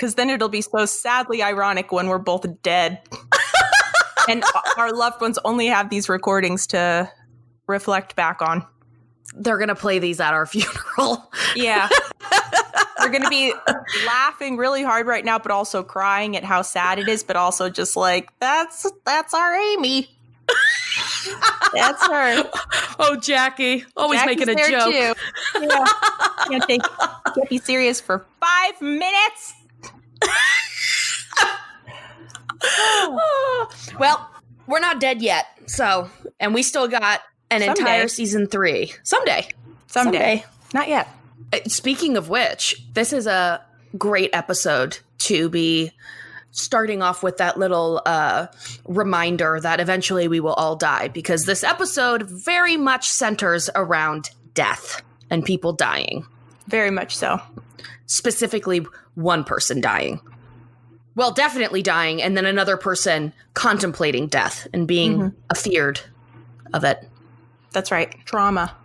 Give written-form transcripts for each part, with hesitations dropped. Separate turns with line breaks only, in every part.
because then it'll be so sadly ironic when we're both dead. And our loved ones only have these recordings to reflect back on.
They're going to play these at our funeral.
Yeah. They're going to be laughing really hard right now, but also crying at how sad it is, but also just like, that's our Amy. That's her.
Oh, Jackie. Always
Jackie's
making a
there
joke.
Too. Yeah. Can't be serious for 5 minutes.
Well, we're not dead yet. So, and we still got an entire season 3. Someday.
Not yet.
Speaking of which, this is a great episode to be starting off with that little reminder that eventually we will all die, because this episode very much centers around death and people dying.
Very much so.
Specifically, one person dying. Well, definitely dying, and then another person contemplating death and being afeared of it.
That's right. Trauma.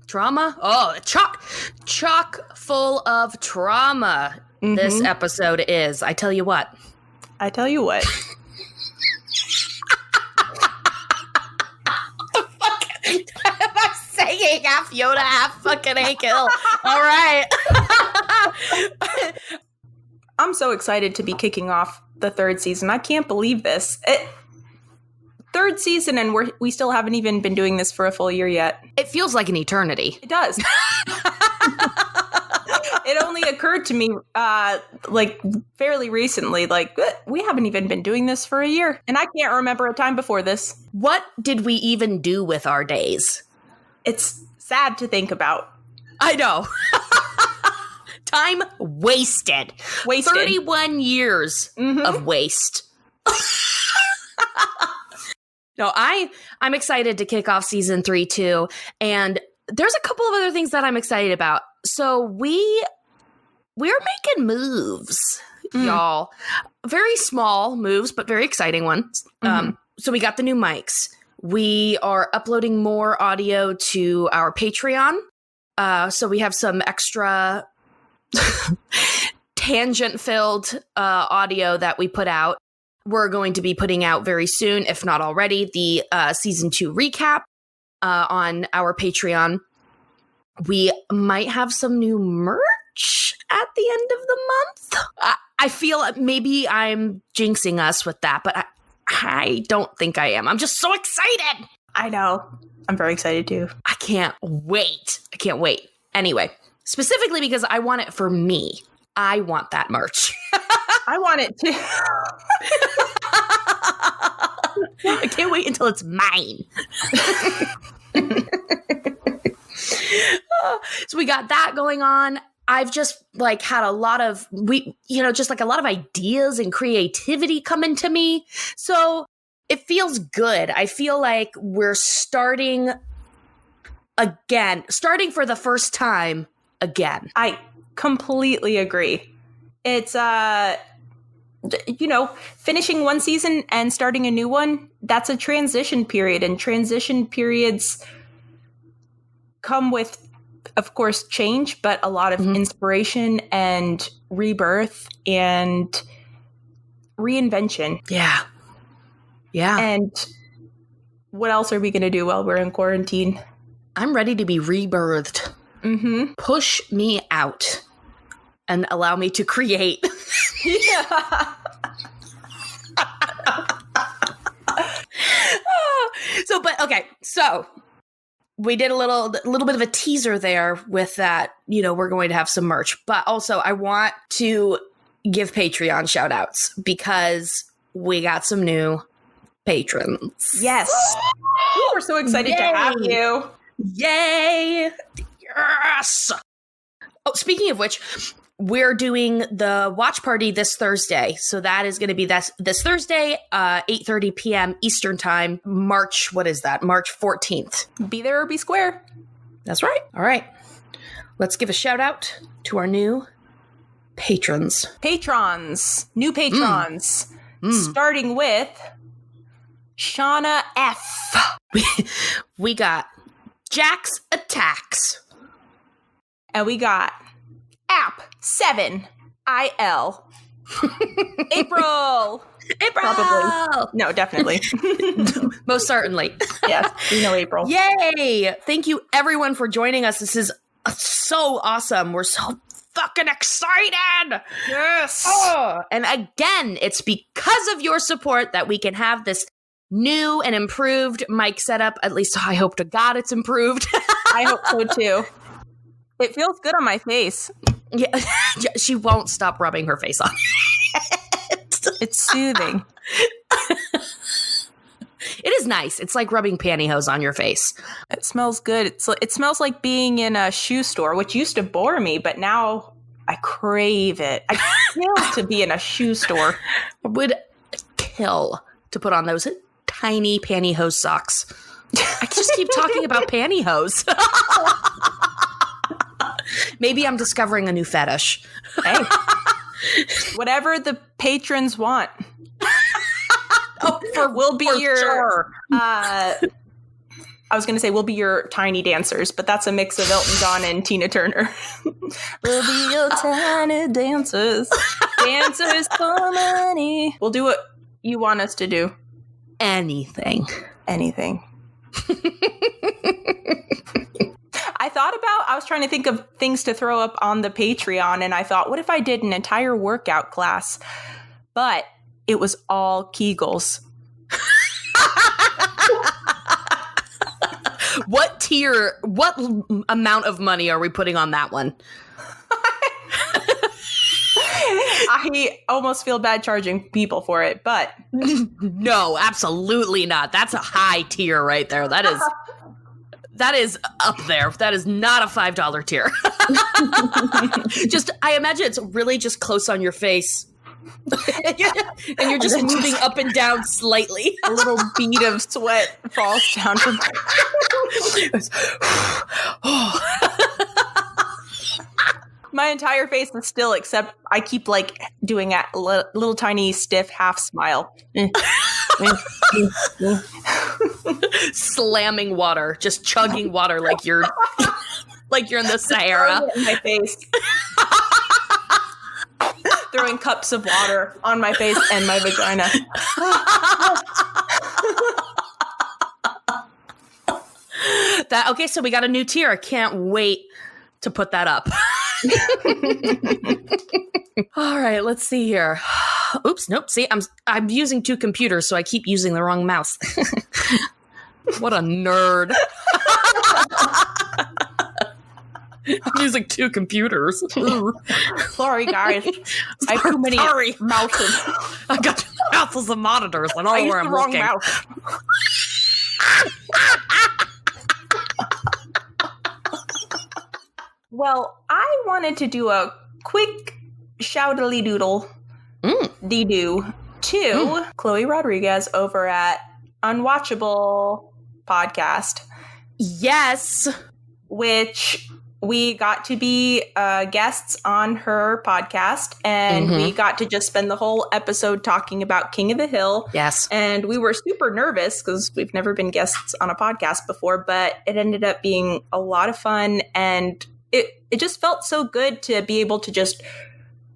Trauma? Oh, chock full of trauma. This episode is. I tell you what.
I tell you what.
Am I saying half Yoda, half fucking Hank Hill? All right.
I'm so excited to be kicking off the 3rd season. I can't believe this. 3rd season, and we still haven't even been doing this for a full year yet.
It feels like an eternity.
It does. It only occurred to me, fairly recently, we haven't even been doing this for a year. And I can't remember a time before this.
What did we even do with our days?
It's sad to think about.
I know. Time wasted. 31 years of waste. No, I'm excited to kick off season 3 too. And there's a couple of other things that I'm excited about. So we're making moves, y'all. Very small moves, but very exciting ones. So we got the new mics. We are uploading more audio to our Patreon. So we have some extra tangent-filled audio that we put out. We're going to be putting out very soon, if not already, the season 2 recap on our Patreon. We might have some new merch at the end of the month. I feel maybe I'm jinxing us with that, but I don't think I am. I'm just so excited.
I know. I'm very excited too.
I can't wait. Anyway, specifically because I want it for me. I want that merch.
I want it too.
I can't wait until it's mine. So we got that going on. I've just had a lot of a lot of ideas and creativity coming to me. So it feels good. I feel like we're starting for the first time again.
I completely agree. It's finishing one season and starting a new one, that's a transition period, and transition periods come with, of course, change, but a lot of inspiration and rebirth and reinvention.
Yeah.
And what else are we going to do while we're in quarantine?
I'm ready to be rebirthed. Push me out and allow me to create.
Yeah.
So we did a little bit of a teaser there with that, we're going to have some merch, but also I want to give Patreon shout outs because we got some new patrons.
Yes. We're so excited to have you.
Yay. Yes. Oh, speaking of which, we're doing the watch party this Thursday. So that is going to be this Thursday, 8:30 p.m. Eastern time, March 14th.
Be there or be square.
That's right. All right. Let's give a shout out to our new patrons.
New patrons. Starting with Shauna F.
We got Jax Attacks.
And we got App 7 IL. April! Probably. No, definitely.
Most certainly.
Yes, we know April.
Yay! Thank you, everyone, for joining us. This is so awesome. We're so fucking excited!
Yes!
Oh, and again, it's because of your support that we can have this new and improved mic setup. At least I hope to God it's improved.
I hope so, too. It feels good on my face.
Yeah, she won't stop rubbing her face on it.
It's soothing.
It is nice. It's like rubbing pantyhose on your face.
It smells good. It smells like being in a shoe store, which used to bore me, but now I crave it. I kill to be in a shoe store.
I would kill to put on those tiny pantyhose socks. I just keep talking about pantyhose. Maybe I'm discovering a new fetish.
Hey, whatever the patrons want. We'll be your.
Sure.
I was going to say we'll be your tiny dancers, but that's a mix of Elton John and Tina Turner. We'll be your tiny dancers, dancers for money. We'll do what you want us to do.
Anything.
I was trying to think of things to throw up on the Patreon, and I thought, what if I did an entire workout class? But it was all Kegels.
What tier, what amount of money are we putting on that one?
I almost feel bad charging people for it, but...
No, absolutely not. That's a high tier right there. That is up there. That is not a $5 tier. I imagine it's really just close on your face. and you're just moving up and down slightly.
A little bead of sweat falls down from my entire face is still, except I keep like doing a little tiny stiff half smile.
Slamming water, just chugging water like you're in the Sahara.
In my face. Throwing cups of water on my face and my vagina.
Okay, so we got a new tier. I can't wait to put that up. All right, let's see here. Oops, nope. See, I'm using two computers, so I keep using the wrong mouse. What a nerd. I'm using two computers.
Sorry, guys. I have too many mouses.
I got two mouths of monitors and all
I
where
used
I'm
the wrong
looking.
mouse. Well, I wanted to do a quick shoutily doodle dee-doo to Chloe Rodriguez over at Unwatchable Podcast.
Yes.
Which we got to be guests on her podcast, and we got to just spend the whole episode talking about King of the Hill.
Yes.
And we were super nervous because we've never been guests on a podcast before, but it ended up being a lot of fun, and it just felt so good to be able to just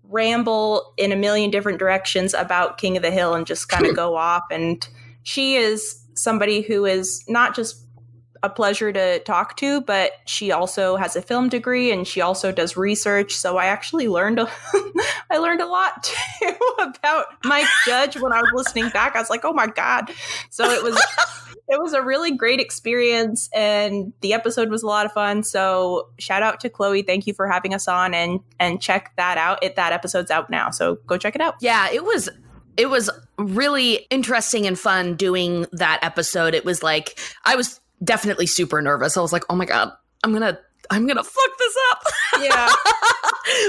ramble in a million different directions about King of the Hill and just kind of go off. And she is somebody who is not just a pleasure to talk to, but she also has a film degree and she also does research. So I actually learned I learned a lot too about Mike Judge when I was listening back. I was like, oh my God. So it was a really great experience, and the episode was a lot of fun. So shout out to Chloe. Thank you for having us on, and check that out. That episode's out now. So go check it out.
Yeah, it was really interesting and fun doing that episode. It was like, I was definitely super nervous. I was like, oh my God, I'm gonna fuck this up.
Yeah.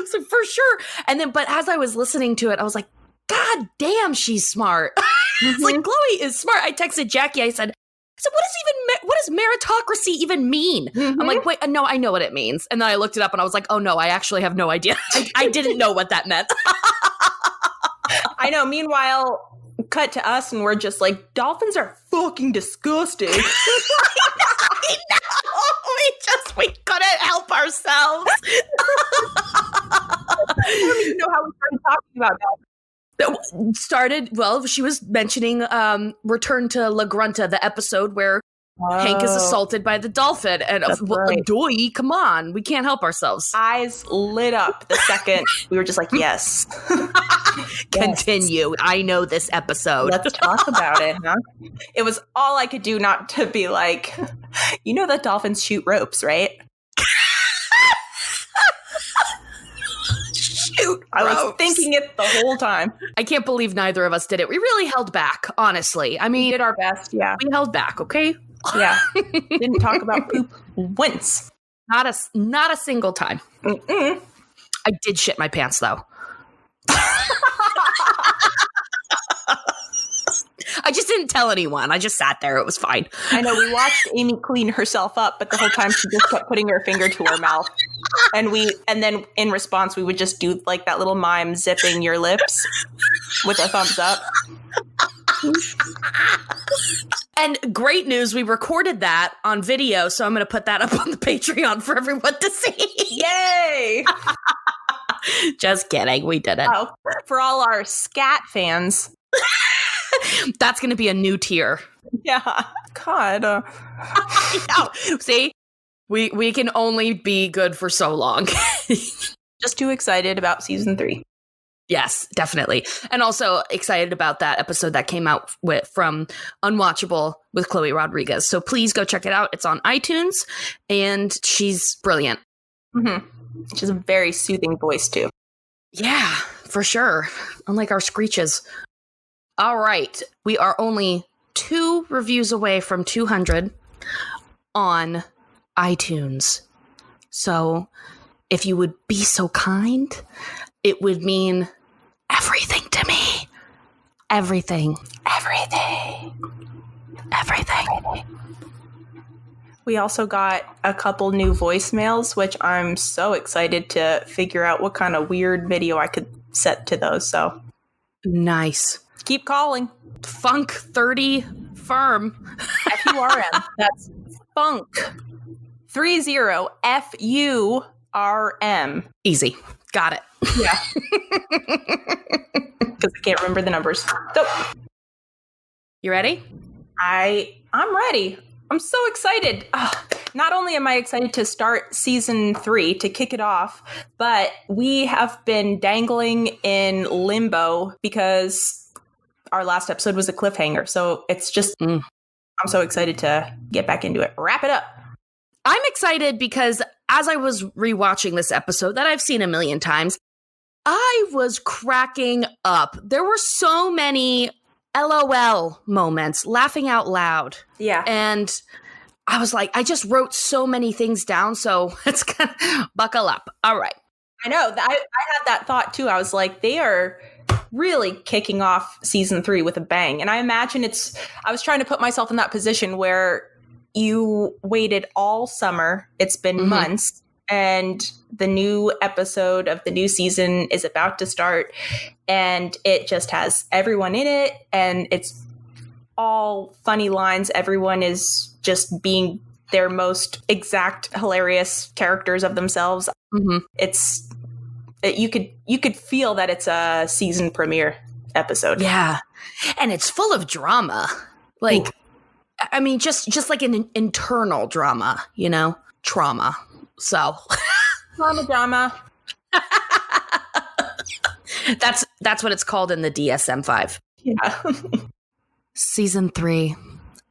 So for sure. And then, but as I was listening to it, I was like, God damn, she's smart. It's like, Chloe is smart. I texted Jackie. I said, what does meritocracy even mean? I'm like, wait, no, I know what it means. And then I looked it up and I was like, oh no, I actually have no idea. I didn't know what that meant.
I know. Meanwhile, cut to us and we're just like, dolphins are fucking disgusting.
I know. We couldn't help ourselves.
I don't even know how we started talking about that.
She was mentioning Return to La Grunta, the episode where Hank is assaulted by the dolphin. And Doy, come on, we can't help ourselves.
Eyes lit up the second we were just like, yes.
Continue. I know this episode.
Let's talk about it, huh? It was all I could do not to be like, you know that dolphins shoot ropes, right?
Shoot,
I was thinking it the whole time.
I can't believe neither of us did it. We really held back, honestly. I mean,
we did our best, yeah.
We held back, okay?
Yeah. Didn't talk about poop once.
Not a single time.
Mm-mm.
I did shit my pants, though. I just didn't tell anyone. I just sat there. It was fine.
I know. We watched Amy clean herself up, but the whole time she just kept putting her finger to her mouth. And then in response, we would just do like that little mime zipping your lips with a thumbs up.
And great news, we recorded that on video, so I'm going to put that up on the Patreon for everyone to see.
Yay!
Just kidding. We did it.
Oh, for all our scat fans.
That's going to be a new tier.
Yeah. God.
See? We can only be good for so long.
Just too excited about season 3.
Yes, definitely. And also excited about that episode that came out from Unwatchable with Chloe Rodriguez. So please go check it out. It's on iTunes, and she's brilliant.
Mm-hmm. She's a very soothing voice, too.
Yeah, for sure. Unlike our screeches. All right. We are only 2 reviews away from 200 on iTunes. So if you would be so kind, it would mean everything to me. Everything.
We also got a couple new voicemails, which I'm so excited to figure out what kind of weird video I could set to those. So
nice.
Keep calling.
Funk 30 firm.
FURM. That's Funk 30 FURM.
Easy. Got it.
Yeah. Because I can't remember the numbers. So,
you ready?
I'm ready. I'm so excited. Not only am I excited to start season 3 to kick it off, but we have been dangling in limbo because our last episode was a cliffhanger. So it's just, I'm so excited to get back into it. Wrap it up.
I'm excited because as I was rewatching this episode that I've seen a million times, I was cracking up. There were so many LOL moments, laughing out loud.
Yeah.
And I was like, I just wrote so many things down, so it's gonna buckle up. All right.
I know. I had that thought too. I was like, they are really kicking off season 3 with a bang. And I imagine I was trying to put myself in that position where you waited all summer. It's been months. And the new episode of the new season is about to start. And it just has everyone in it. And it's all funny lines. Everyone is just being their most exact, hilarious characters of themselves. Mm-hmm. You could feel that it's a season premiere episode.
Yeah. And it's full of drama. Like, ooh. I mean, just like an internal drama, trauma. So
drama.
That's what it's called in the DSM-5.
Yeah.
Season 3,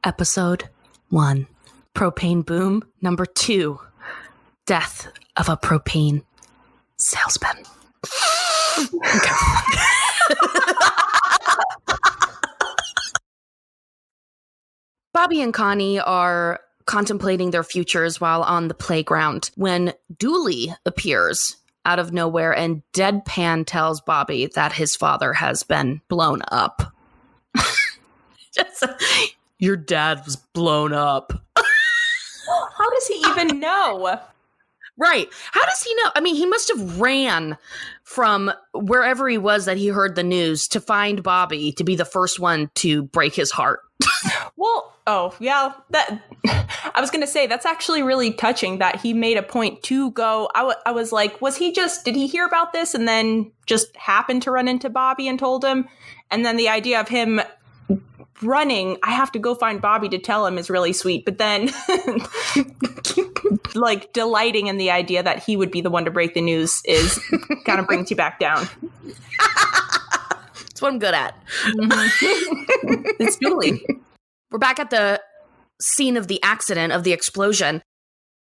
episode 1, propane boom. Number 2, death of a propane salesman. Bobby and Connie are contemplating their futures while on the playground when Dooley appears out of nowhere and deadpan tells Bobby that his father has been blown up. Your dad was blown up.
How does he even know?
Right. How does he know? I mean, he must have ran from wherever he was that he heard the news to find Bobby to be the first one to break his heart.
Well, Well, that I was going to say that's actually really touching that he made a point to go. I was like, did he hear about this and then just happened to run into Bobby and told him? And then the idea of him running, I have to go find Bobby to tell him, is really sweet. But then like delighting in the idea that he would be the one to break the news is kind of brings you back down.
That's what I'm good at.
Mm-hmm. It's totally.
We're back at the scene of the accident, of the explosion.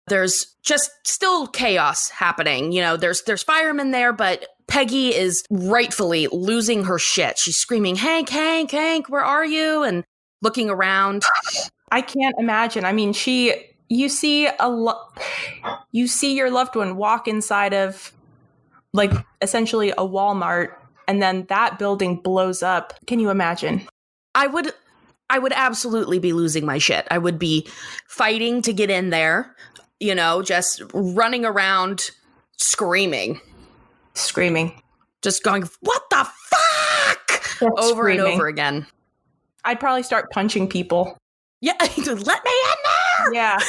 There's just still chaos happening. You know, there's firemen there, but Peggy is rightfully losing her shit. She's screaming, Hank, Hank, Hank, where are you? And looking around.
I can't imagine. I mean, you see your loved one walk inside of like essentially a Walmart, and then that building blows up. Can you imagine?
I would absolutely be losing my shit. I would be fighting to get in there, you know, just running around screaming. Just going, what the fuck? Over and over again.
I'd probably start punching people.
Yeah, let me in there!
Yeah.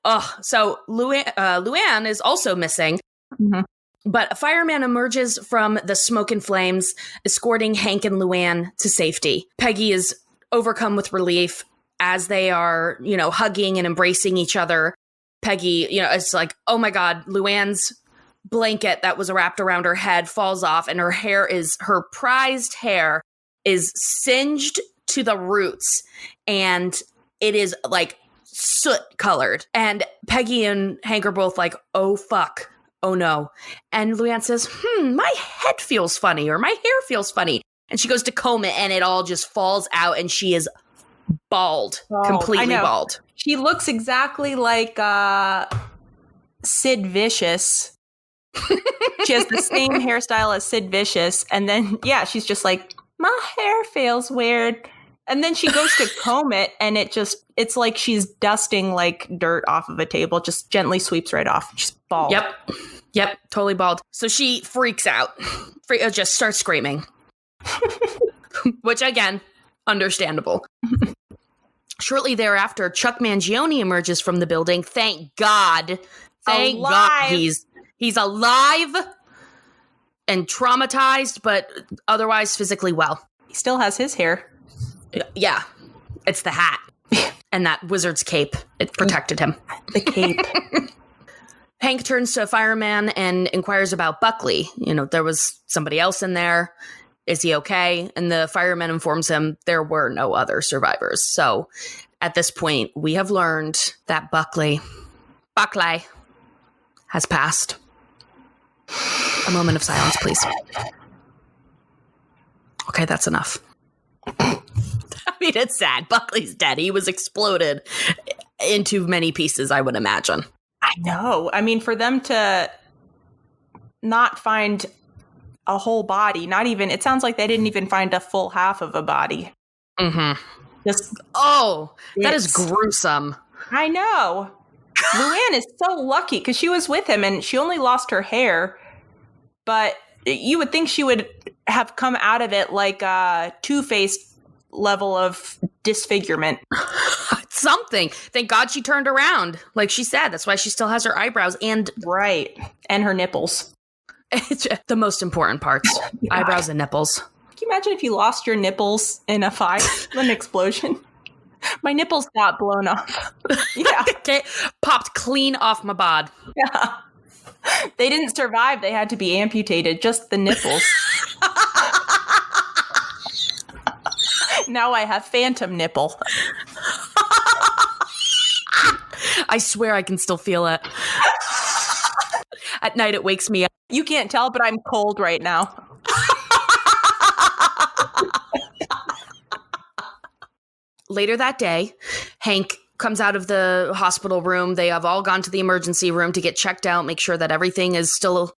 Oh, so Luann is also missing.
Mm-hmm.
But a fireman emerges from the smoke and flames, escorting Hank and Luann to safety. Peggy is overcome with relief as they are, you know, hugging and embracing each other. Peggy, you know, it's like, oh my God, Luann's blanket that was wrapped around her head falls off, and her prized hair is singed to the roots, and it is like soot colored. And Peggy and Hank are both like, oh fuck, oh no. And Luann says, my head feels funny, or my hair feels funny. And she goes to comb it, and it all just falls out, and she is bald, completely bald.
She looks exactly like Sid Vicious. She has the same hairstyle as Sid Vicious. And then, yeah, she's just like, my hair feels weird. And then she goes to comb it, and it's like she's dusting like dirt off of a table, just gently sweeps right off. She's bald.
Yep, totally bald. So she freaks out, just starts screaming. Which, again, understandable. Shortly thereafter, Chuck Mangione emerges from the building. Thank God. Thank God he's alive and traumatized, but otherwise physically well.
He still has his hair.
Yeah, it's the hat and that wizard's cape. It protected him.
The cape.
Hank turns to a fireman and inquires about Buckley. You know, there was somebody else in there. Is he okay? And the fireman informs him there were no other survivors. So at this point, we have learned that Buckley has passed. A moment of silence, please. Okay, that's enough. I mean, it's sad. Buckley's dead. He was exploded into many pieces, I would imagine.
I know. I mean, for them to not find a whole body, it sounds like they didn't even find a full half of a body.
Mm-hmm. That is gruesome.
I know. Luann is so lucky because she was with him and she only lost her hair, but you would think she would have come out of it like a Two-Faced level of disfigurement.
Something. Thank God she turned around. Like she said, that's why she still has her eyebrows and
her nipples.
It's the most important parts. Yeah. Eyebrows and nipples.
Can you imagine if you lost your nipples in a fire, an explosion? My nipples got blown off. Yeah.
Popped clean off my bod.
Yeah. They didn't survive. They had to be amputated. Just the nipples. Now I have phantom nipple.
I swear I can still feel it. At night it wakes me up.
You can't tell, but I'm cold right now.
Later that day, Hank comes out of the hospital room. They have all gone to the emergency room to get checked out, make sure that everything is still,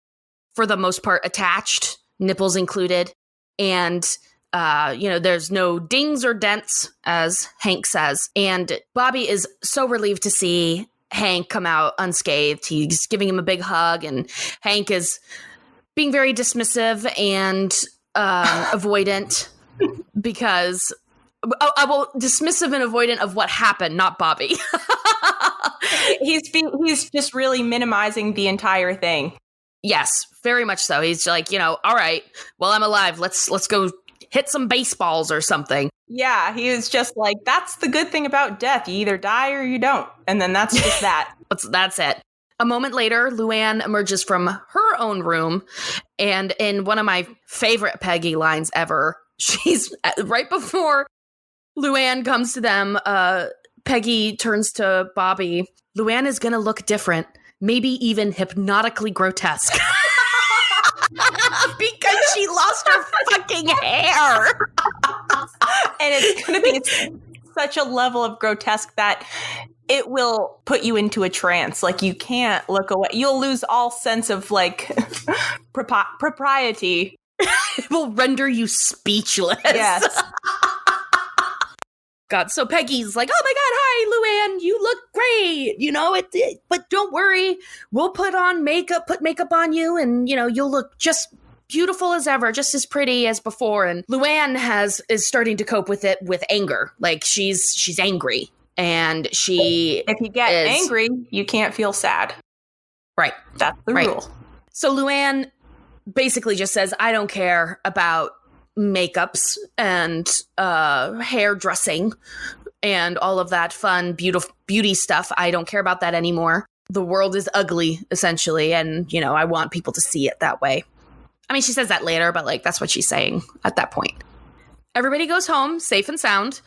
for the most part, attached, nipples included. And, there's no dings or dents, as Hank says. And Bobby is so relieved to see Hank come out unscathed. He's giving him a big hug, and Hank is being very dismissive and avoidant because well, dismissive and avoidant of what happened, not Bobby.
He's just really minimizing the entire thing.
Yes, very much so. He's like, all right, well, I'm alive. Let's go hit some baseballs or something.
Yeah, he was just like, that's the good thing about death. You either die or you don't. And then that's just that.
That's it. A moment later, Luann emerges from her own room, and in one of my favorite Peggy lines ever, she's right before Luann comes to them, Peggy turns to Bobby. Luann is going to look different, maybe even hypnotically grotesque. Because she lost her fucking hair.
And it's going to be such a level of grotesque that it will put you into a trance. Like, you can't look away. You'll lose all sense of, like, propriety.
It will render you speechless.
Yes.
God, so Peggy's like, oh my God, hi, Luann, you look great, but don't worry, we'll put makeup on you, and, you'll look just beautiful as ever, just as pretty as before. And Luann is starting to cope with it with anger. Like, she's angry, and if
you get angry, you can't feel sad.
Right.
That's the rule.
So Luann basically just says, I don't care about makeups and hairdressing and all of that fun, beauty stuff. I don't care about that anymore. The world is ugly, essentially, and, I want people to see it that way. I mean, she says that later, but, like, that's what she's saying at that point. Everybody goes home, safe and sound,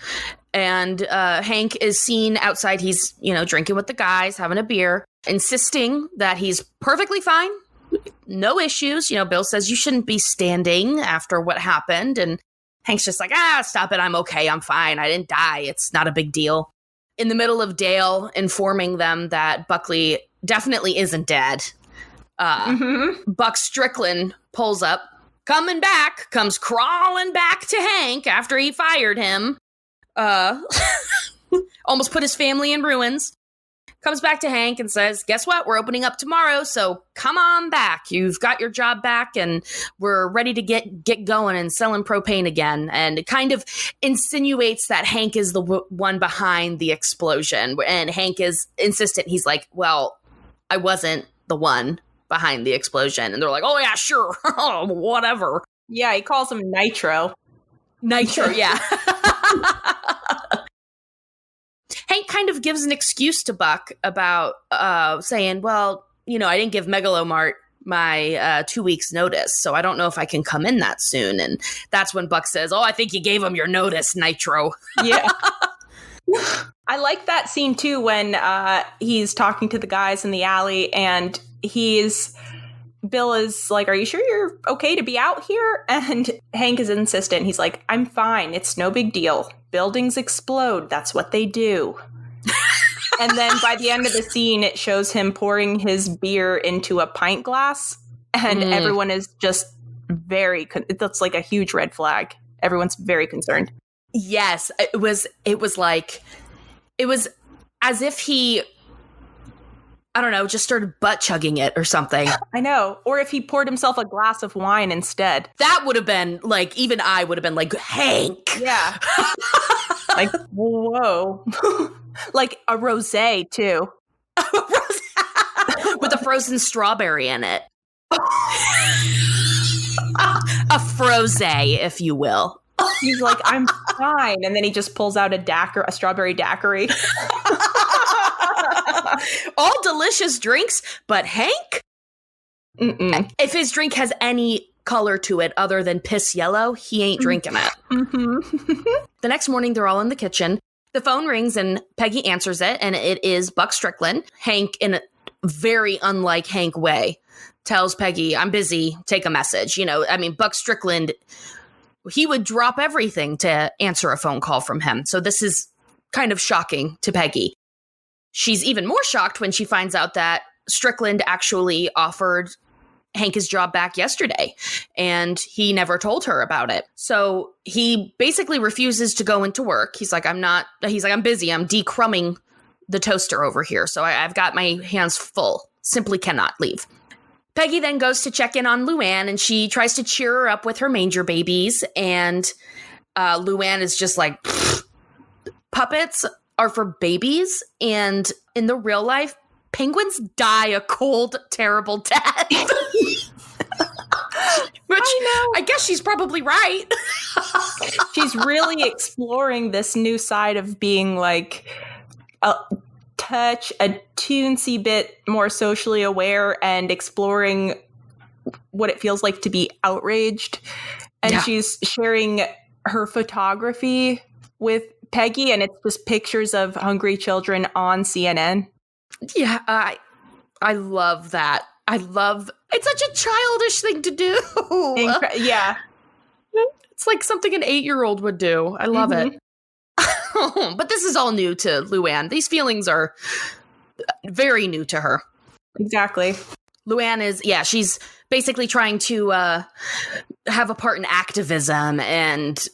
and Hank is seen outside. He's, drinking with the guys, having a beer, insisting that he's perfectly fine. No issues. Bill says you shouldn't be standing after what happened. And Hank's just like, stop it. I'm okay. I'm fine. I didn't die. It's not a big deal. In the middle of Dale informing them that Buckley definitely isn't dead, Buck Strickland pulls up, comes crawling back to Hank after he fired him. Almost put his family in ruins. Comes back to Hank and says, guess what? We're opening up tomorrow, so come on back. You've got your job back, and we're ready to get going and selling propane again. And it kind of insinuates that Hank is the one behind the explosion. And Hank is insistent. He's like, well, I wasn't the one behind the explosion. And they're like, oh, yeah, sure. Whatever.
Yeah, he calls him Nitro.
Nitro, yeah. Hank kind of gives an excuse to Buck about saying, well, I didn't give Megalomart my 2 weeks notice, so I don't know if I can come in that soon. And that's when Buck says, oh, I think you gave him your notice, Nitro.
Yeah. I like that scene, too, when he's talking to the guys in the alley, and Bill is like, are you sure you're okay to be out here? And Hank is insistent. He's like, I'm fine. It's no big deal. Buildings explode. That's what they do. And then by the end of the scene, it shows him pouring his beer into a pint glass. And everyone is just that's like a huge red flag. Everyone's very concerned.
Yes. It was as if he, I don't know, just started butt chugging it or something.
I know. Or if he poured himself a glass of wine instead.
That would have been like, even I would have been like, Hank.
Yeah. Like, whoa. Like a rosé, too.
With a frozen strawberry in it. A frosé, if you will.
He's like, I'm fine. And then he just pulls out a strawberry daiquiri.
All delicious drinks, but Hank?
Mm-mm.
If his drink has any color to it other than piss yellow, he ain't drinking it.
Mm-hmm.
The next morning, they're all in the kitchen. The phone rings and Peggy answers it, and it is Buck Strickland. Hank, in a very unlike Hank way, tells Peggy, I'm busy, take a message. Buck Strickland, he would drop everything to answer a phone call from him. So this is kind of shocking to Peggy. She's even more shocked when she finds out that Strickland actually offered Hank his job back yesterday, and he never told her about it. So he basically refuses to go into work. He's like, I'm busy. I'm decrumbing the toaster over here. So I've got my hands full. Simply cannot leave. Peggy then goes to check in on Luann, and she tries to cheer her up with her manger babies. And Luann is just like, puppets are for babies, and in the real life, penguins die a cold, terrible death. Which I guess she's probably right.
She's really exploring this new side of being like a teensy bit more socially aware and exploring what it feels like to be outraged. And she's sharing her photography with Peggy, and it's just pictures of hungry children on CNN.
Yeah, I love that. It's such a childish thing to do.
Yeah.
It's like something an 8-year-old would do. I love it. But this is all new to Luann. These feelings are very new to her.
Exactly.
Luann is, she's basically trying to have a part in activism, and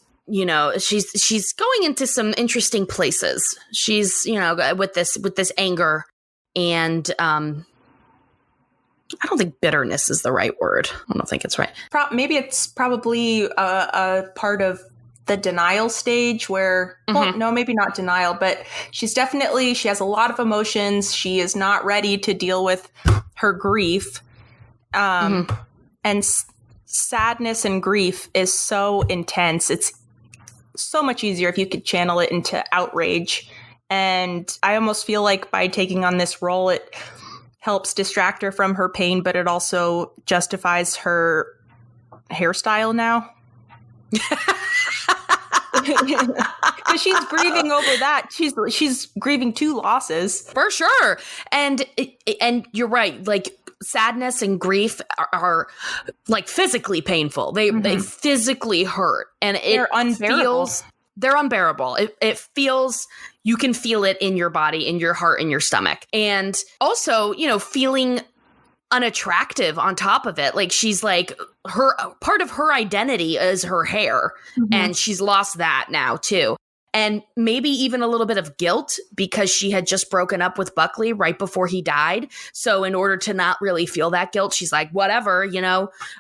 she's going into some interesting places. She's with this anger, and I don't think bitterness is the right word. I don't think it's right.
Maybe it's probably a part of the denial stage where, well, no, maybe not denial, but she has a lot of emotions. She is not ready to deal with her grief. And sadness and grief is so intense. It's so much easier if you could channel it into outrage. And I almost feel like by taking on this role, it helps distract her from her pain, but it also justifies her hairstyle now. Because she's grieving over that. She's grieving 2 losses.
For sure. And you're right. Like, sadness and grief are like physically painful. They physically hurt. And
they're unbearable.
They're unbearable. It feels, you can feel it in your body, in your heart, in your stomach. And also, feeling unattractive on top of it. Like, she's like, part of her identity is her hair. And she's lost that now too. And maybe even a little bit of guilt because she had just broken up with Buckley right before he died. So in order to not really feel that guilt, she's like, whatever,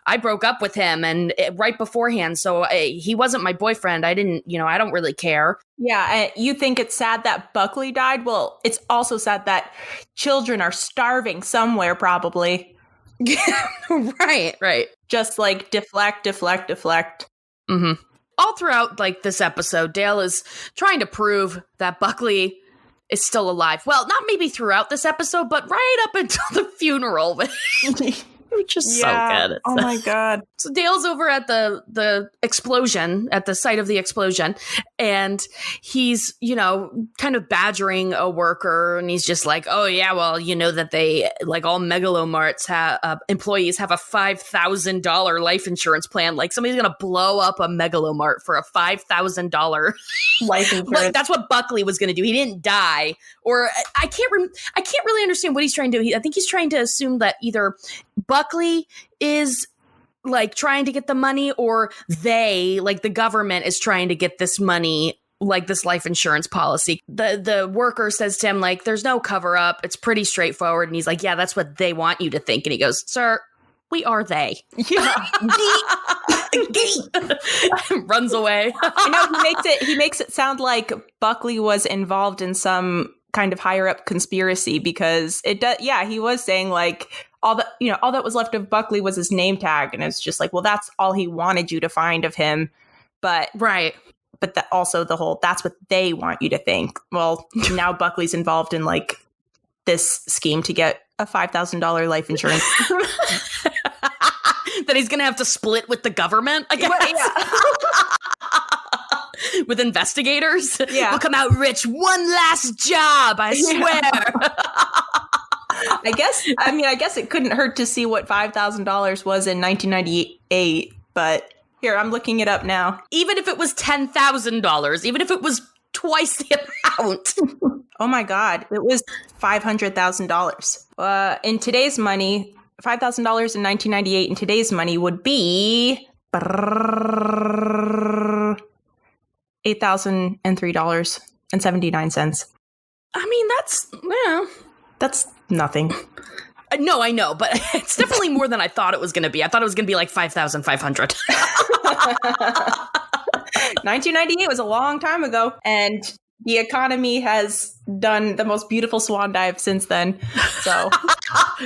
I broke up with him and right beforehand. So he wasn't my boyfriend. I didn't, I don't really care.
Yeah. You think it's sad that Buckley died? Well, it's also sad that children are starving somewhere, probably.
Right.
Just like deflect.
Mm-hmm. All throughout, like, this episode, Dale is trying to prove that Buckley is still alive. Well, not maybe throughout this episode, but right up until the funeral, which is so good.
Oh my God.
So Dale's over at the explosion, at the site of the explosion, and he's, kind of badgering a worker, and he's just like, oh yeah, well, that they, like, all megalomarts employees have a $5,000 life insurance plan. Like, somebody's gonna blow up a megalomart for a $5,000
life insurance.
Like, that's what Buckley was gonna do. He didn't die, or I can't really understand what he's trying to do. I think he's trying to assume that either Buckley is, like, trying to get the money, or they, like, the government is trying to get this money, like this life insurance policy. The worker says to him, like, there's no cover up. It's pretty straightforward. And he's like, yeah, that's what they want you to think. And he goes, sir, we are they.
Yeah.
Runs away.
I know, he makes it sound like Buckley was involved in some kind of higher up conspiracy, because it does. Yeah, he was saying, like, all that was left of Buckley was his name tag, and it's just like, well, that's all he wanted you to find of him. But right. But that also that's what they want you to think. Well, now Buckley's involved in, like, this scheme to get a $5,000 life insurance
that he's gonna have to split with the government, I guess. Yeah. With investigators.
Yeah.
We'll come out rich. One last job, I swear.
I guess it couldn't hurt to see what $5,000 was in 1998, but here, I'm looking it up now.
Even if it was $10,000, even if it was twice the amount.
Oh my God, it was $500,000. In today's money, $5,000 in 1998 in today's money would be $8,003.79.
I mean,
that's nothing.
No, I know, but it's definitely more than I thought it was going to be. I thought it was going to be like 5,500.
1998 was a long time ago, and the economy has done the most beautiful swan dive since then. So,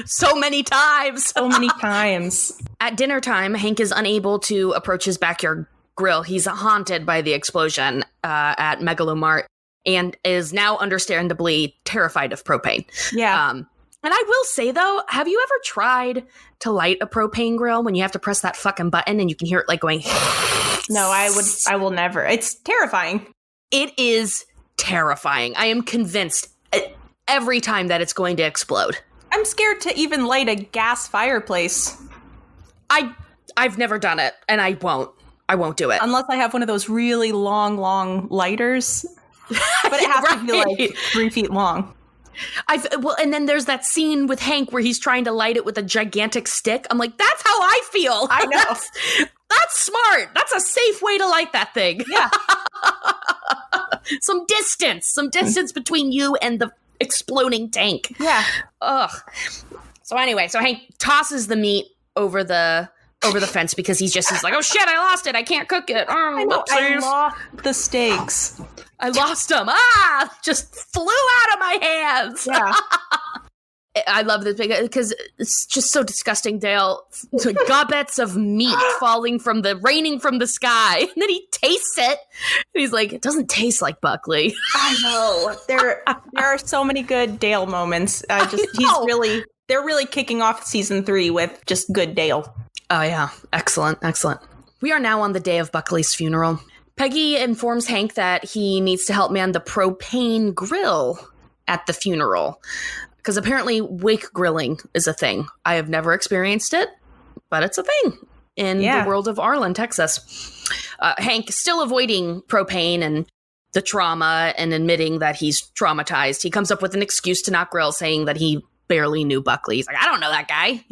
So many times.
so many times.
At dinner time, Hank is unable to approach his backyard grill. He's haunted by the explosion at Megalomart and is now understandably terrified of propane.
Yeah.
And I will say, though, have you ever tried to light a propane grill when you have to press that fucking button and you can hear it like going...
No, I will never. It's terrifying.
It is terrifying. I am convinced every time that it's going to explode.
I'm scared to even light a gas fireplace.
I've never done it, and I won't. I won't do it.
Unless I have one of those really long lighters. But it has to be like 3 feet long.
And then there's that scene with Hank where he's trying to light it with a gigantic stick. I'm like, that's how I feel.
I know.
That's smart. That's a safe way to light that thing.
Yeah.
Some distance between you and the exploding tank.
Yeah.
Ugh. So anyway, Hank tosses the meat over the fence because he's like, oh shit, I lost it. I can't cook it. Oh,
I lost the steaks.
I lost them. Just flew out of my hands.
Yeah.
I love this because it's just so disgusting, Dale. Gobbets of meat raining from the sky. And then he tastes it. And he's like, it doesn't taste like Buckley.
I know. There are so many good Dale moments. They're really kicking off season 3 with just good Dale.
Oh yeah. Excellent. We are now on the day of Buckley's funeral. Peggy informs Hank that he needs to help man the propane grill at the funeral. Because apparently wake grilling is a thing. I have never experienced it, but it's a thing in the world of Arlen, Texas. Hank, still avoiding propane and the trauma and admitting that he's traumatized, he comes up with an excuse to not grill, saying that he barely knew Buckley. He's like, I don't know that guy.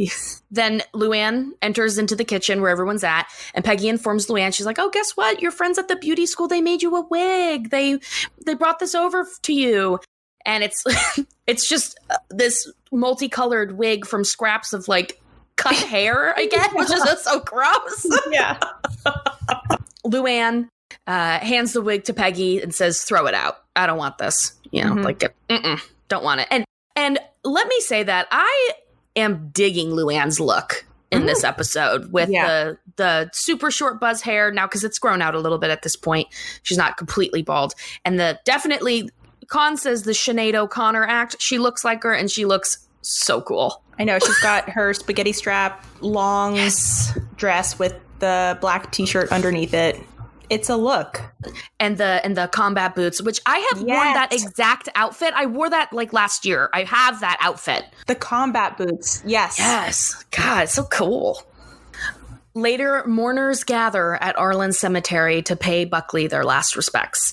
Then Luann enters into the kitchen where everyone's at, and Peggy informs Luann, she's like, oh, guess what? Your friends at the beauty school, they made you a wig. They brought this over to you. And it's just this multicolored wig from scraps of like cut hair, I guess, which is just so gross.
Yeah.
Luann hands the wig to Peggy and says, throw it out. I don't want this. Don't want it. And let me say that I am digging Luann's look in this episode with the super short buzz hair now, because it's grown out a little bit at this point. She's not completely bald. And definitely... Con says the Sinead O'Connor act. She looks like her, and she looks so cool.
I know. She's got her spaghetti strap, long dress with the black t-shirt underneath it. It's a look.
And the combat boots, which I have worn that exact outfit. I wore that like last year. I have that outfit.
The combat boots. Yes.
Yes. God, it's so cool. Later, mourners gather at Arlen Cemetery to pay Buckley their last respects.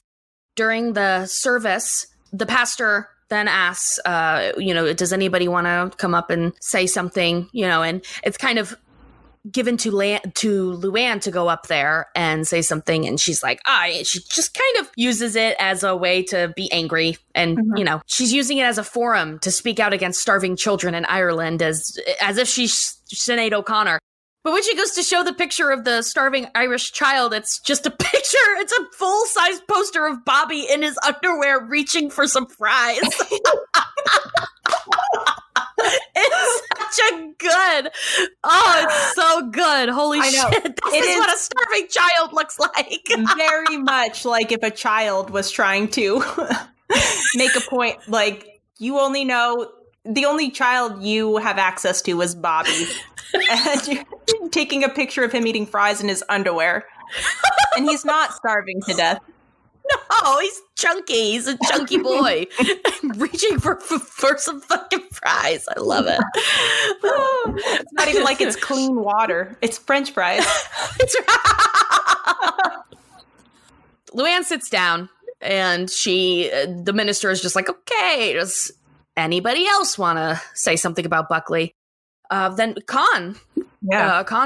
During the service, the pastor then asks, does anybody want to come up and say something? And it's kind of given to Luann to go up there and say something. And she's like, she just kind of uses it as a way to be angry. And, she's using it as a forum to speak out against starving children in Ireland as if she's Sinead O'Connor. But when she goes to show the picture of the starving Irish child, it's just a picture. It's a full-size poster of Bobby in his underwear reaching for some fries. It's such a good. Oh, it's so good. Holy shit. This is what a starving child looks like.
Very much like if a child was trying to make a point. Like, you only know, the only child you have access to is Bobby. And you're taking a picture of him eating fries in his underwear. And he's not starving to death.
No, he's chunky. He's a chunky boy. Reaching for some fucking fries. I love it.
It's not even like it's clean water. It's French fries.
Luann sits down, and the minister is just like, okay, does anybody else want to say something about Buckley? Then Con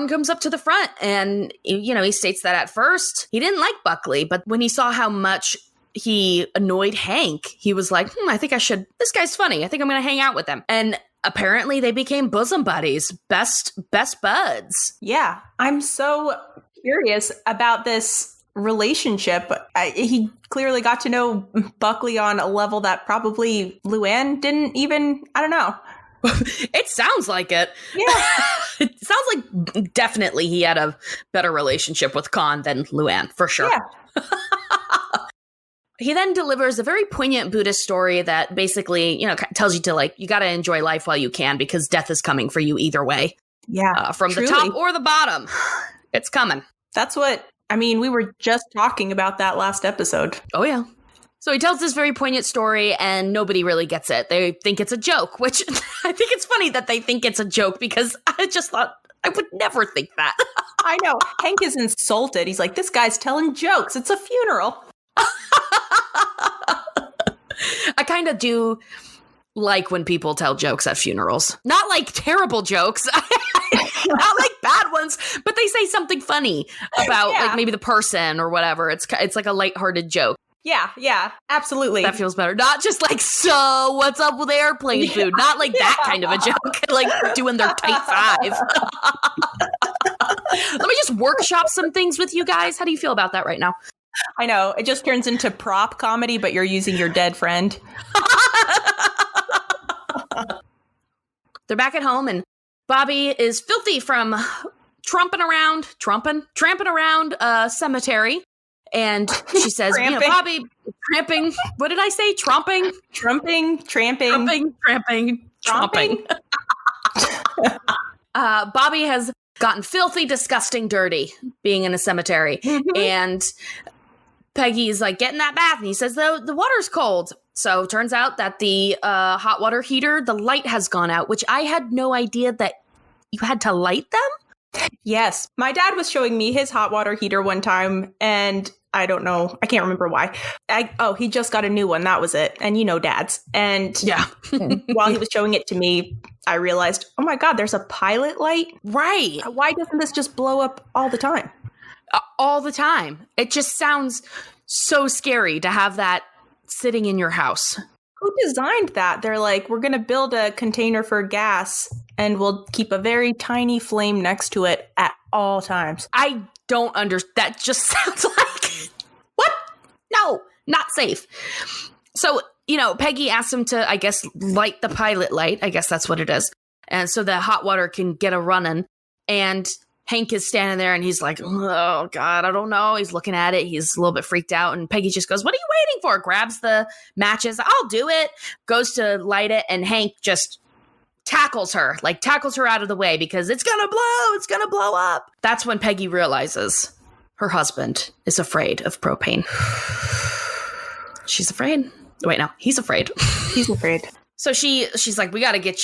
comes up to the front, and, he states that at first he didn't like Buckley, but when he saw how much he annoyed Hank, he was like, I think this guy's funny. I think I'm going to hang out with him. And apparently they became bosom buddies, best buds.
Yeah. I'm so curious about this relationship. He clearly got to know Buckley on a level that probably Luann didn't even, I don't know.
It sounds like it.
Yeah.
It sounds like definitely he had a better relationship with Khan than Luann, for sure.
Yeah.
He then delivers a very poignant Buddhist story that basically, tells you to, like, you got to enjoy life while you can because death is coming for you either way.
Yeah.
From
truly.
the top or the bottom. It's coming.
That's what, we were just talking about that last episode.
Oh, yeah. So he tells this very poignant story and nobody really gets it. They think it's a joke, which I think it's funny that they think it's a joke because I just thought I would never think that.
I know. Hank is insulted. He's like, this guy's telling jokes. It's a funeral.
I kind of do like when people tell jokes at funerals. Not like terrible jokes. Not like bad ones, but they say something funny about like maybe the person or whatever. It's like a lighthearted joke.
Yeah, absolutely.
That feels better. Not just like, so what's up with airplane food? Not like that kind of a joke, like doing their tight five. Let me just workshop some things with you guys. How do you feel about that right now?
I know. It just turns into prop comedy, but you're using your dead friend.
They're back at home and Bobby is filthy from tramping around a cemetery. And she says, Bobby, tramping. What did I say? Tramping. Bobby has gotten filthy, disgusting, dirty being in a cemetery. And Peggy's like, get in that bath. And he says, the water's cold. So it turns out that the hot water heater, the light has gone out, which I had no idea that you had to light them.
Yes. My dad was showing me his hot water heater one time, and I don't know. I can't remember why. He just got a new one. That was it. And dads. And while he was showing it to me, I realized, oh my God, there's a pilot light.
Right.
Why doesn't this just blow up all the time?
All the time. It just sounds so scary to have that sitting in your house.
Who designed that? They're like, we're going to build a container for gas and we'll keep a very tiny flame next to it at all times.
I don't understand. That just sounds like, what? No, not safe. So, Peggy asked him to, I guess, light the pilot light. I guess that's what it is. And so the hot water can get a running. And Hank is standing there and he's like, oh, God, I don't know. He's looking at it. He's a little bit freaked out. And Peggy just goes, what are you waiting for? Grabs the matches. I'll do it. Goes to light it. And Hank just tackles her out of the way because it's going to blow up. That's when Peggy realizes her husband is afraid of propane. She's afraid. Wait, no, he's afraid.
He's afraid.
So she's like, we got to get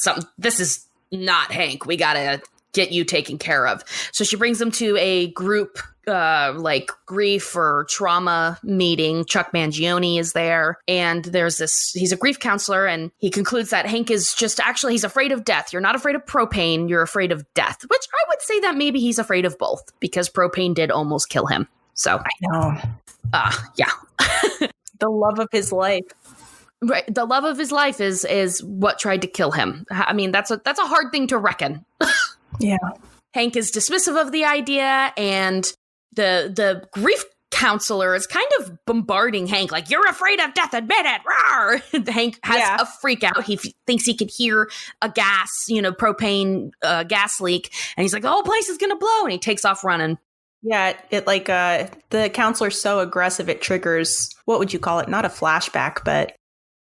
something. This is not Hank. We got to get you taken care of. So she brings him to a group like grief or trauma meeting. Chuck Mangione is there. And he's a grief counselor. And he concludes that Hank is he's afraid of death. You're not afraid of propane. You're afraid of death, which I would say that maybe he's afraid of both because propane did almost kill him. So
I know.
Yeah.
The love of his life.
Right. The love of his life is what tried to kill him. I mean, that's a hard thing to reckon.
Yeah. Hank
is dismissive of the idea, and the grief counselor is kind of bombarding Hank, like, you're afraid of death, admit it. Rawr! Hank has a freak out. He thinks he could hear a gas, propane gas leak, and he's like, the whole place is going to blow, and he takes off running.
Yeah, it like the counselor's so aggressive it triggers, what would you call it? Not a flashback, but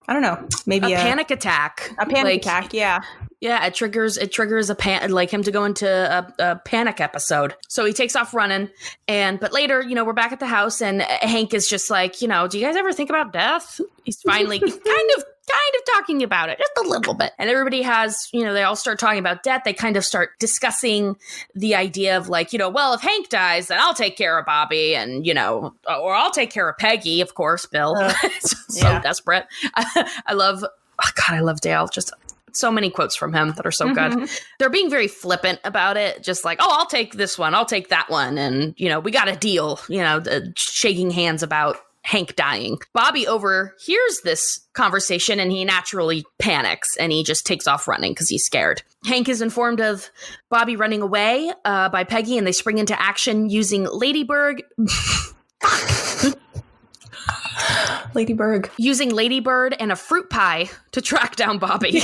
I don't know, maybe
a panic attack.
A panic attack, yeah.
Yeah, it triggers like him to go into a panic episode. So he takes off running, but later, we're back at the house, and Hank is just like, do you guys ever think about death? He's finally kind of talking about it just a little bit. And everybody has, they all start talking about death. They kind of start discussing the idea of like, well, if Hank dies, then I'll take care of Bobby, and or I'll take care of Peggy, of course, Bill. So desperate. I love Dale. Just so many quotes from him that are so good. They're being very flippant about it. Just like, oh, I'll take this one. I'll take that one. And, we got a deal, shaking hands about Hank dying. Bobby overhears this conversation and he naturally panics and he just takes off running because he's scared. Hank is informed of Bobby running away by Peggy, and they spring into action using Ladybird. Using Ladybird and a fruit pie to track down Bobby.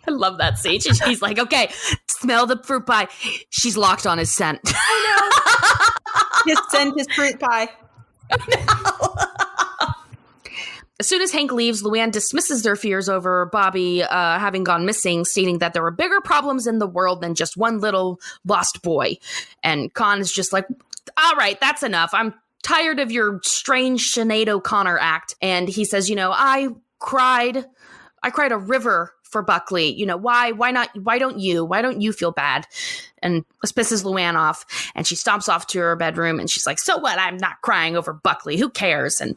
I love that scene. He's like, okay, smell the fruit pie. She's locked on his scent.
I know. His scent is fruit pie.
As soon as Hank leaves, Luann dismisses their fears over Bobby having gone missing, stating that there were bigger problems in the world than just one little lost boy. And Con is just like, all right, that's enough. I'm tired of your strange Sinead O'Connor act. And he says, I cried a river for Buckley. Why don't you feel bad? And this pisses Luann off, and she stomps off to her bedroom, and she's like, so what? I'm not crying over Buckley. Who cares? And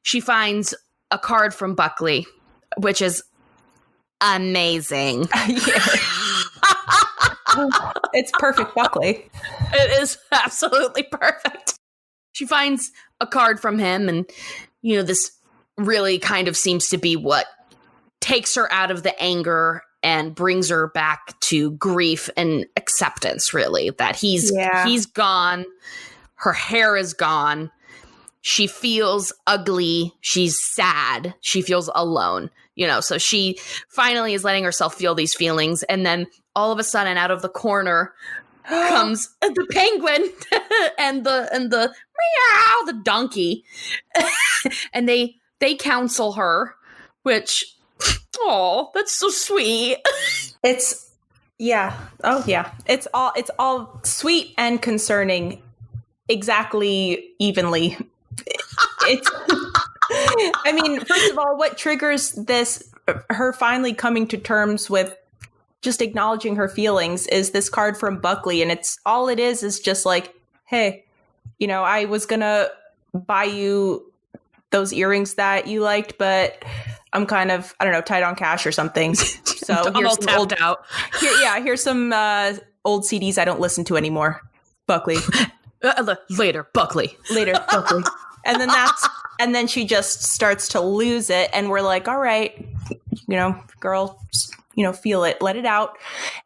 she finds a card from Buckley, which is amazing.
It's perfect Buckley.
It is absolutely perfect. She finds a card from him, and, this really kind of seems to be what takes her out of the anger and brings her back to grief and acceptance, really, that he's gone. Her hair is gone. She feels ugly. She's sad. She feels alone, so she finally is letting herself feel these feelings. And then all of a sudden, out of the corner comes the penguin and the meow, the donkey. And they counsel her, which, oh, that's so sweet.
It's all sweet and concerning, exactly evenly. It's I mean, first of all, what triggers this, her finally coming to terms with just acknowledging her feelings, is this card from Buckley. And it's all it is just like, hey, I was gonna buy you those earrings that you liked, but I'm kind of, I don't know, tight on cash or something. So
I'm all tapped out.
Here's some old CDs I don't listen to anymore. Buckley.
Later, Buckley.
And then she just starts to lose it. And we're like, all right, girl, feel it, let it out.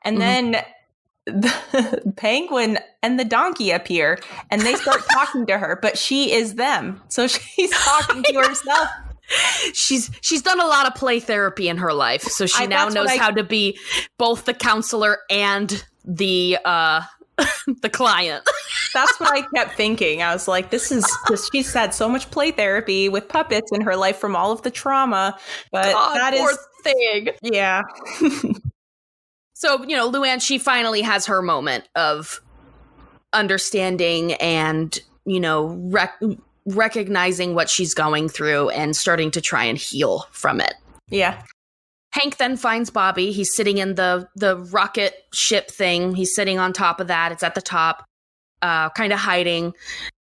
And then the penguin and the donkey appear and they start talking to her, but she is them. So she's talking to herself.
She's done a lot of play therapy in her life, so she now knows how to be both the counselor and the the client.
That's what I kept thinking. I was like, she's had so much play therapy with puppets in her life from all of the trauma, but
God, poor thing.
Yeah.
So, Luann, she finally has her moment of understanding and, recognizing what she's going through and starting to try and heal from it.
Yeah.
Hank then finds Bobby. He's sitting in the rocket ship thing. He's sitting on top of that. It's at the top, kind of hiding.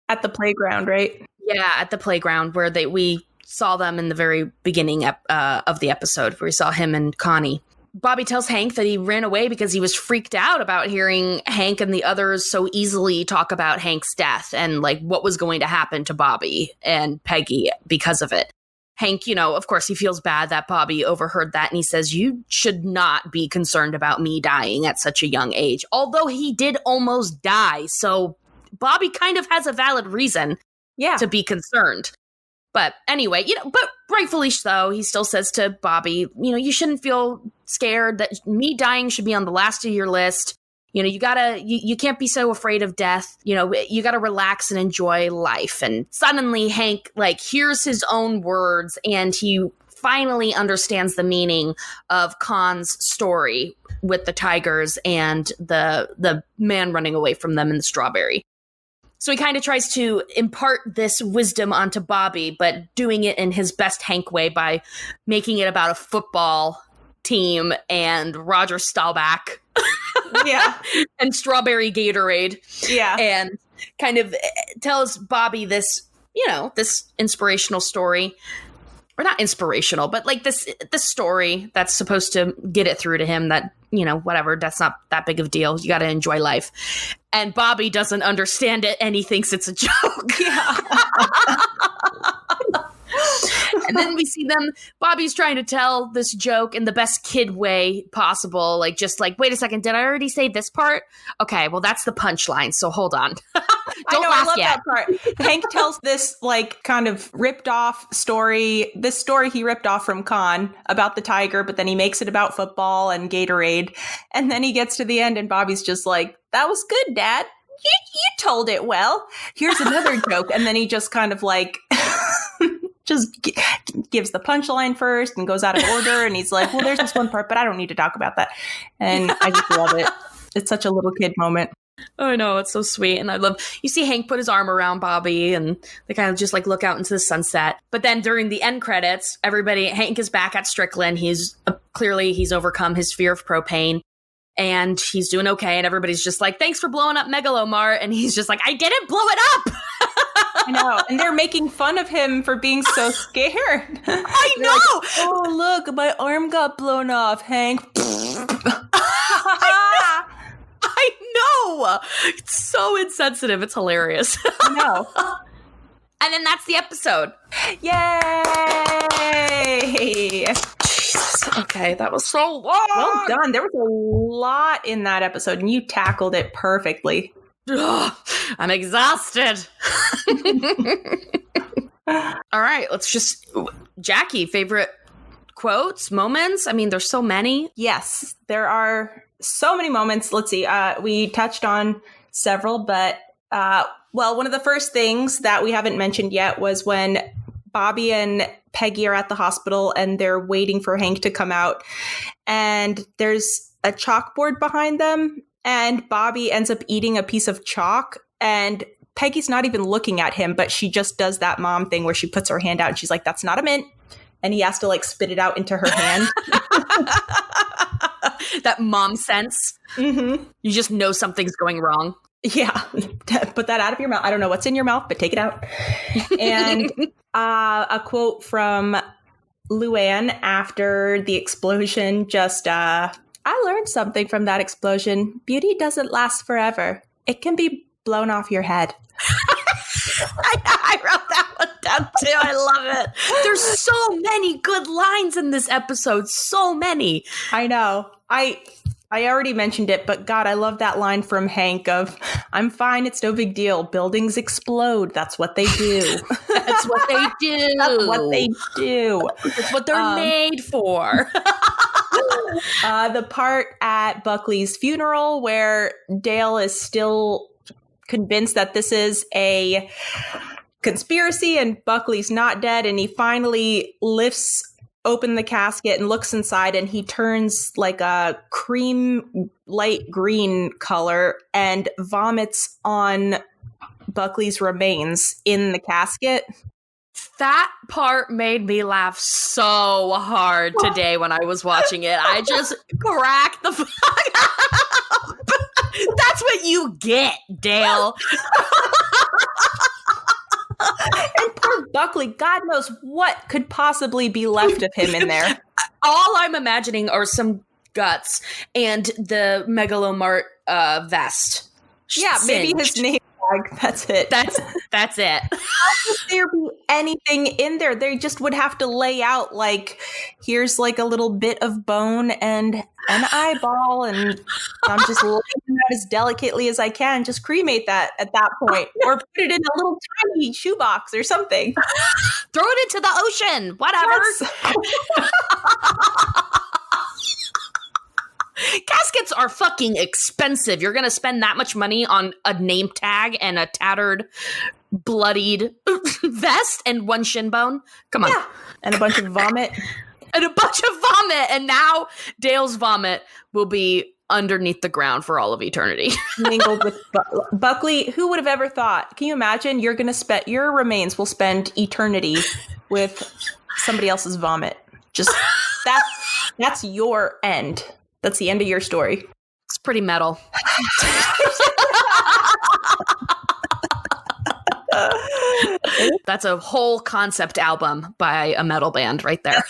At the playground, right?
Yeah, at the playground where we saw them in the very beginning of the episode, where we saw him and Connie. Bobby tells Hank that he ran away because he was freaked out about hearing Hank and the others so easily talk about Hank's death and what was going to happen to Bobby and Peggy because of it. Hank, of course, he feels bad that Bobby overheard that, and he says, you should not be concerned about me dying at such a young age, although he did almost die. So Bobby kind of has a valid reason to be concerned. But anyway, but rightfully so, he still says to Bobby, you shouldn't feel scared, that me dying should be on the last of your list. You can't be so afraid of death. You gotta relax and enjoy life. And suddenly Hank hears his own words, and he finally understands the meaning of Con's story with the tigers and the man running away from them in the strawberry. So he kind of tries to impart this wisdom onto Bobby, but doing it in his best Hank way by making it about a football team and Roger Staubach.
Yeah.
And strawberry Gatorade.
Yeah.
And kind of tells Bobby this, this inspirational story. Or not inspirational, but this story that's supposed to get it through to him that, whatever, that's not that big of a deal. You got to enjoy life. And Bobby doesn't understand it, and he thinks it's a joke.
Yeah.
And then we see them, Bobby's trying to tell this joke in the best kid way possible. Like, just like, wait a second, did I already say this part? Okay, well, that's the punchline, so hold on. Don't laugh
I love
yet.
that part. Hank tells this like kind of ripped off story. This story he ripped off from Con about the tiger, but then he makes it about football and Gatorade. And then he gets to the end and Bobby's just like, that was good, Dad. You told it well. Here's another joke. And then he just kind of like just gives the punchline first and goes out of order. And he's like, well, there's this one part, but I don't need to talk about that. And I just love it. It's such a little kid moment.
Oh, I know, it's so sweet. And I love, you see Hank put his arm around Bobby and they kind of just like look out into the sunset. But then during the end credits, Hank is back at Strickland. He's clearly he's overcome his fear of propane and he's doing okay. And everybody's just like, thanks for blowing up Megalomart. And he's just like, I didn't blow it up.
I know. And they're making fun of him for being so scared.
I know.
Like, oh, look, my arm got blown off, Hank.
I know. It's so insensitive. It's hilarious.
I know.
And then that's the episode.
Yay!
Jesus. Okay, that was so long.
Well done. There was a lot in that episode, and you tackled it perfectly.
Ugh, I'm exhausted. All right, let's just... Jackie, favorite quotes, moments? I mean, there's so many.
Yes, there are so many moments. Let's see. We touched on several, but one of the first things that we haven't mentioned yet was when Bobby and Peggy are at the hospital and they're waiting for Hank to come out. And there's a chalkboard behind them and Bobby ends up eating a piece of chalk and Peggy's not even looking at him, but she just does that mom thing where she puts her hand out and she's like, that's not a mint. And he has to like spit it out into her hand.
That mom sense.
Mm-hmm.
You just know something's going wrong.
Yeah. Put that out of your mouth. I don't know what's in your mouth, but take it out. And a quote from Luann after the explosion, just, I learned something from that explosion. Beauty doesn't last forever. It can be blown off your head.
I wrote that one down too. I love it. There's so many good lines in this episode. So many.
I know. I already mentioned it, but God, I love that line from Hank of, I'm fine, it's no big deal. Buildings explode. That's what they do.
That's what they do.
That's what they do.
That's what they're made for.
The part at Buckley's funeral where Dale is still convinced that this is a conspiracy and Buckley's not dead, and he finally lifts open the casket and looks inside and he turns like a cream light green color and vomits on Buckley's remains in the casket.
That part made me laugh so hard today when I was watching it. I just cracked the fuck up. That's what you get, Dale.
And poor Buckley, God knows what could possibly be left of him in there.
All I'm imagining are some guts and the Megalomart vest.
Yeah, maybe his name tag. That's it.
That's it.
How could there be anything in there? They just would have to lay out like, here's like a little bit of bone and an eyeball, and I'm just laying it out as delicately as I can. Just cremate that at that point, or put it in a little tiny shoebox or something.
Throw it into the ocean. Whatever.
Yes.
Caskets are fucking expensive. You're going to spend that much money on a name tag and a tattered, bloodied vest and one shin bone? Come on.
Yeah. And a bunch of vomit.
And now Dale's vomit will be underneath the ground for all of eternity.
Mingled with Buckley. Who would have ever thought? Can you imagine? You're going to spend, your remains will spend eternity with somebody else's vomit. Just that's your end. That's the end of your story.
It's pretty metal. That's a whole concept album by a metal band right there.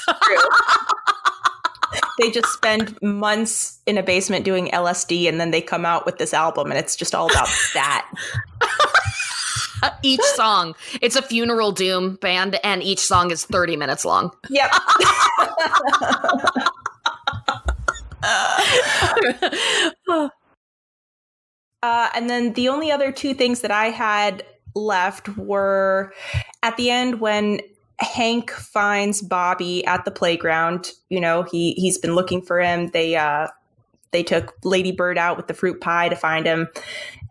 They just spend months in a basement doing LSD and then they come out with this album and it's just all about that.
Each song. It's a funeral doom band, and each song is 30 minutes long.
Yep. And then the only other two things that I had left were at the end when Hank finds Bobby at the playground. You know, he's been looking for him. They took Lady Bird out with the fruit pie to find him.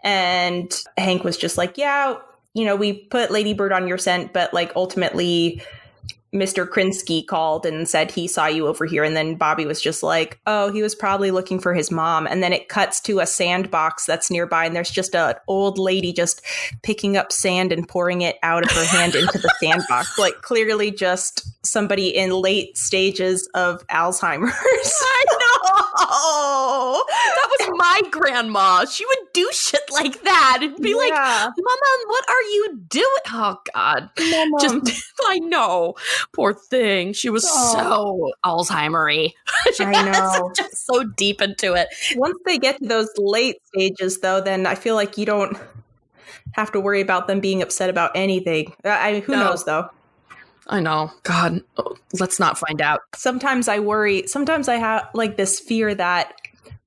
And Hank was just like, yeah, you know, we put Lady Bird on your scent, but like ultimately Mr. Krinsky called and said he saw you over here. And then Bobby was just like, oh, he was probably looking for his mom. And then it cuts to a sandbox that's nearby. And there's just an old lady just picking up sand and pouring it out of her hand into the sandbox. Like clearly just somebody in late stages of Alzheimer's.
I know. That was my grandma. She would do shit like that and be like, Mama, what are you doing? Oh, God.
Mama.
Just, I know. Poor thing. She was so Alzheimer-y.
I know.
Just so deep into it.
Once they get to those late stages, though, then I feel like you don't have to worry about them being upset about anything. Who knows, though?
I know. God, let's not find out.
Sometimes I worry. Sometimes I have like this fear that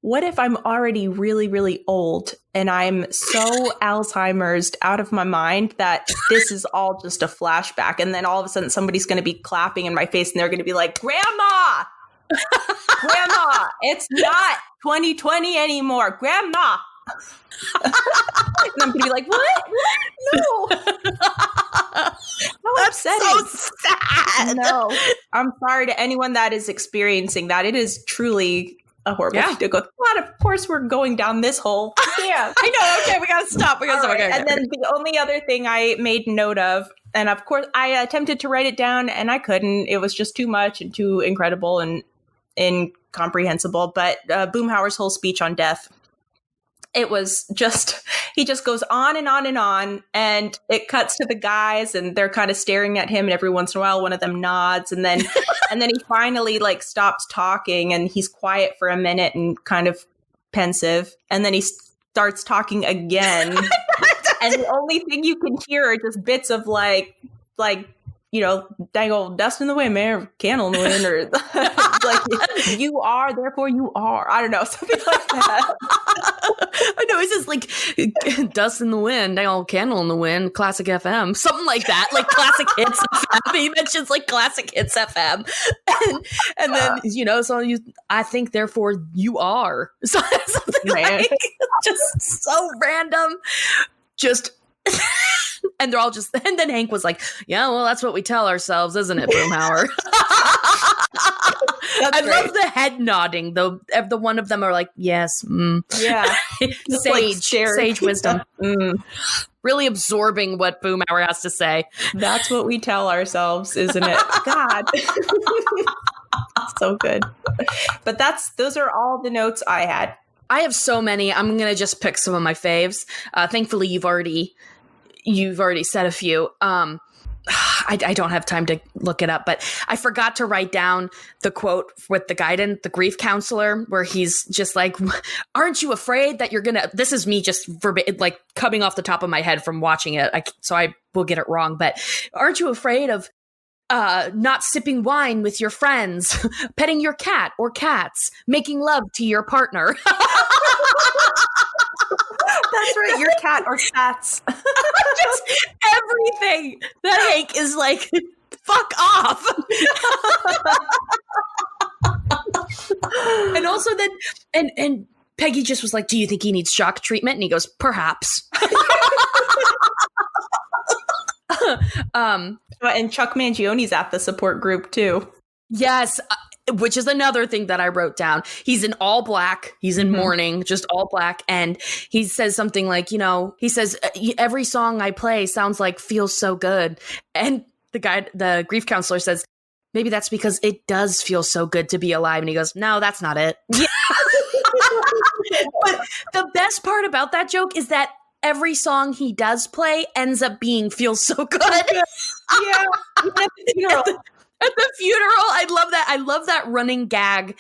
what if I'm already really, really old and I'm so Alzheimer's out of my mind that this is all just a flashback. And then all of a sudden somebody's going to be clapping in my face and they're going to be like, Grandma, Grandma, it's not 2020 anymore. Grandma. And I'm going to be like, what? No.
That's so sad.
No. I'm sorry to anyone that is experiencing that. It is truly a horrible thing to go through. But of course, we're going down this hole. Yeah.
I know. Okay, we got to stop.
Okay. And then the only other thing I made note of, and of course, I attempted to write it down and I couldn't. It was just too much and too incredible and incomprehensible. But Boomhauer's whole speech on death. It was just, he just goes on and on and on, and it cuts to the guys and they're kind of staring at him, and every once in a while one of them nods, and then he finally like stops talking and he's quiet for a minute and kind of pensive, and then he starts talking again. And the only thing you can hear are just bits of like you know, dang old dust in the wind, man, candle in the wind, or like you are, therefore you are. I don't know, something like that.
I know, it's just like dust in the wind, dang old candle in the wind, classic FM, something like that, like classic hits FM. He mentions like classic hits FM, and then you know, so I think therefore you are. So something like, just so random, just. And they're all just, and then Hank was like, yeah, well, that's what we tell ourselves, isn't it, Boomhauer? I love the head nodding, though. The one of them are like, yes.
Yeah.
Sage wisdom. Really absorbing what Boomhauer has to say.
That's what we tell ourselves, isn't it? God. So good. But those are all the notes I had.
I have so many. I'm going to just pick some of my faves. Thankfully, you've already said a few. I don't have time to look it up, but I forgot to write down the quote with the guidance, the grief counselor, where he's just like, aren't you afraid that you're going to, this is me just like coming off the top of my head from watching it. So I will get it wrong, but aren't you afraid of not sipping wine with your friends, petting your cat or cats, making love to your partner?
That's right, your cat or cats.
Just everything that Hank is like, fuck off. And also then, and Peggy just was like, do you think he needs shock treatment? And he goes, perhaps.
And Chuck Mangione's at the support group too.
Yes, which is another thing that I wrote down. He's in all black. He's in mourning, just all black. And he says something like, you know, he says, every song I play sounds like feels so good. And the grief counselor says, maybe that's because it does feel so good to be alive. And he goes, no, that's not it. Yeah. But the best part about that joke is that every song he does play ends up being feels so good.
Yeah.
At the funeral, I love that. I love that running gag.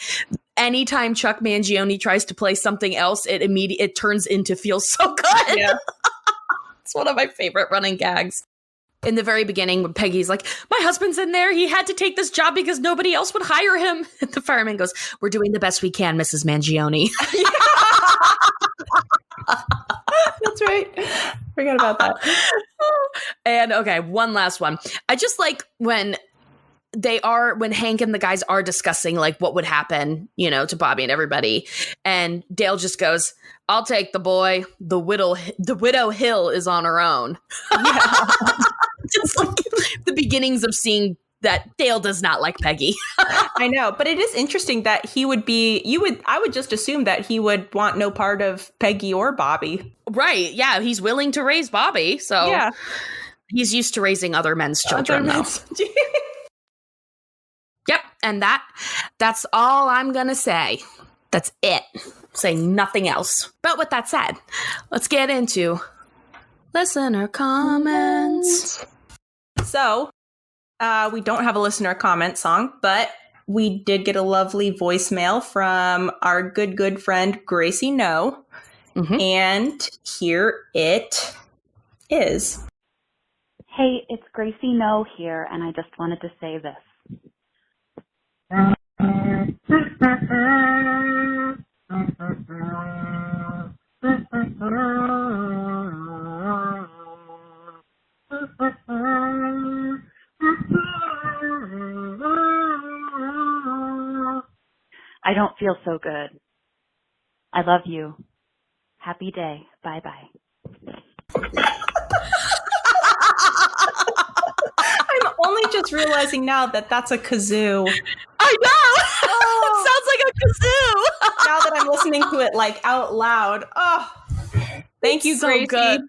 Anytime Chuck Mangione tries to play something else, it turns into feels so good.
Yeah.
It's one of my favorite running gags. In the very beginning, when Peggy's like, my husband's in there. He had to take this job because nobody else would hire him. And the fireman goes, we're doing the best we can, Mrs. Mangione.
That's right. Forgot about that.
And okay, one last one. I just like when Hank and the guys are discussing like what would happen, to Bobby and everybody. And Dale just goes, I'll take the boy. The widow Hill is on her own. Yeah. Just like the beginnings of seeing that Dale does not like Peggy.
I know, but it is interesting that he would I would just assume that he would want no part of Peggy or Bobby.
Right. Yeah. He's willing to raise Bobby. So yeah. He's used to raising other men's children though. Yep. And that's all I'm going to say. That's it. Saying nothing else. But with that said, let's get into listener comments.
So, we don't have a listener comment song, but we did get a lovely voicemail from our good friend, Gracie No. Mm-hmm. And here it is.
Hey, it's Gracie No here, and I just wanted to say this. I don't feel so good. I love you. Happy day. Bye-bye.
I'm only just realizing now that that's a kazoo.
I know! Oh. It sounds like a kazoo!
Now that I'm listening to it like out loud. Oh, thank you, Gracie.
So good.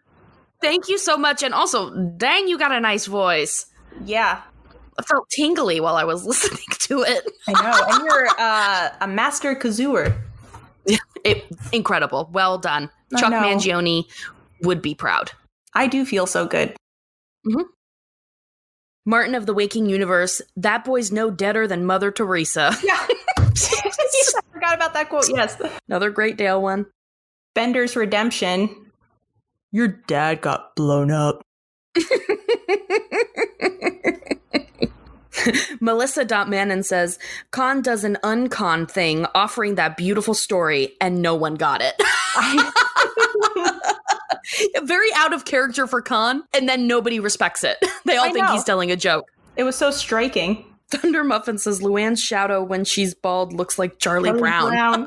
Thank you so much. And also, dang, you got a nice voice.
Yeah.
I felt tingly while I was listening to it.
I know. And you're a master kazooer.
Incredible. Well done. Chuck Mangione would be proud.
I do feel so good.
Mm-hmm. Martin of the Waking Universe, that boy's no deader than Mother Teresa.
Yeah. Yes, I forgot about that quote. Yes.
Another great Dale one.
Bender's Redemption. Your dad got blown up.
Melissa.Manon says, Con does an uncon thing, offering that beautiful story, and no one got it. Very out of character for Con, and then nobody respects it. They all think he's telling a joke.
It was so striking.
Thunder Muffin says, Luann's shadow when she's bald looks like Charlie Brown.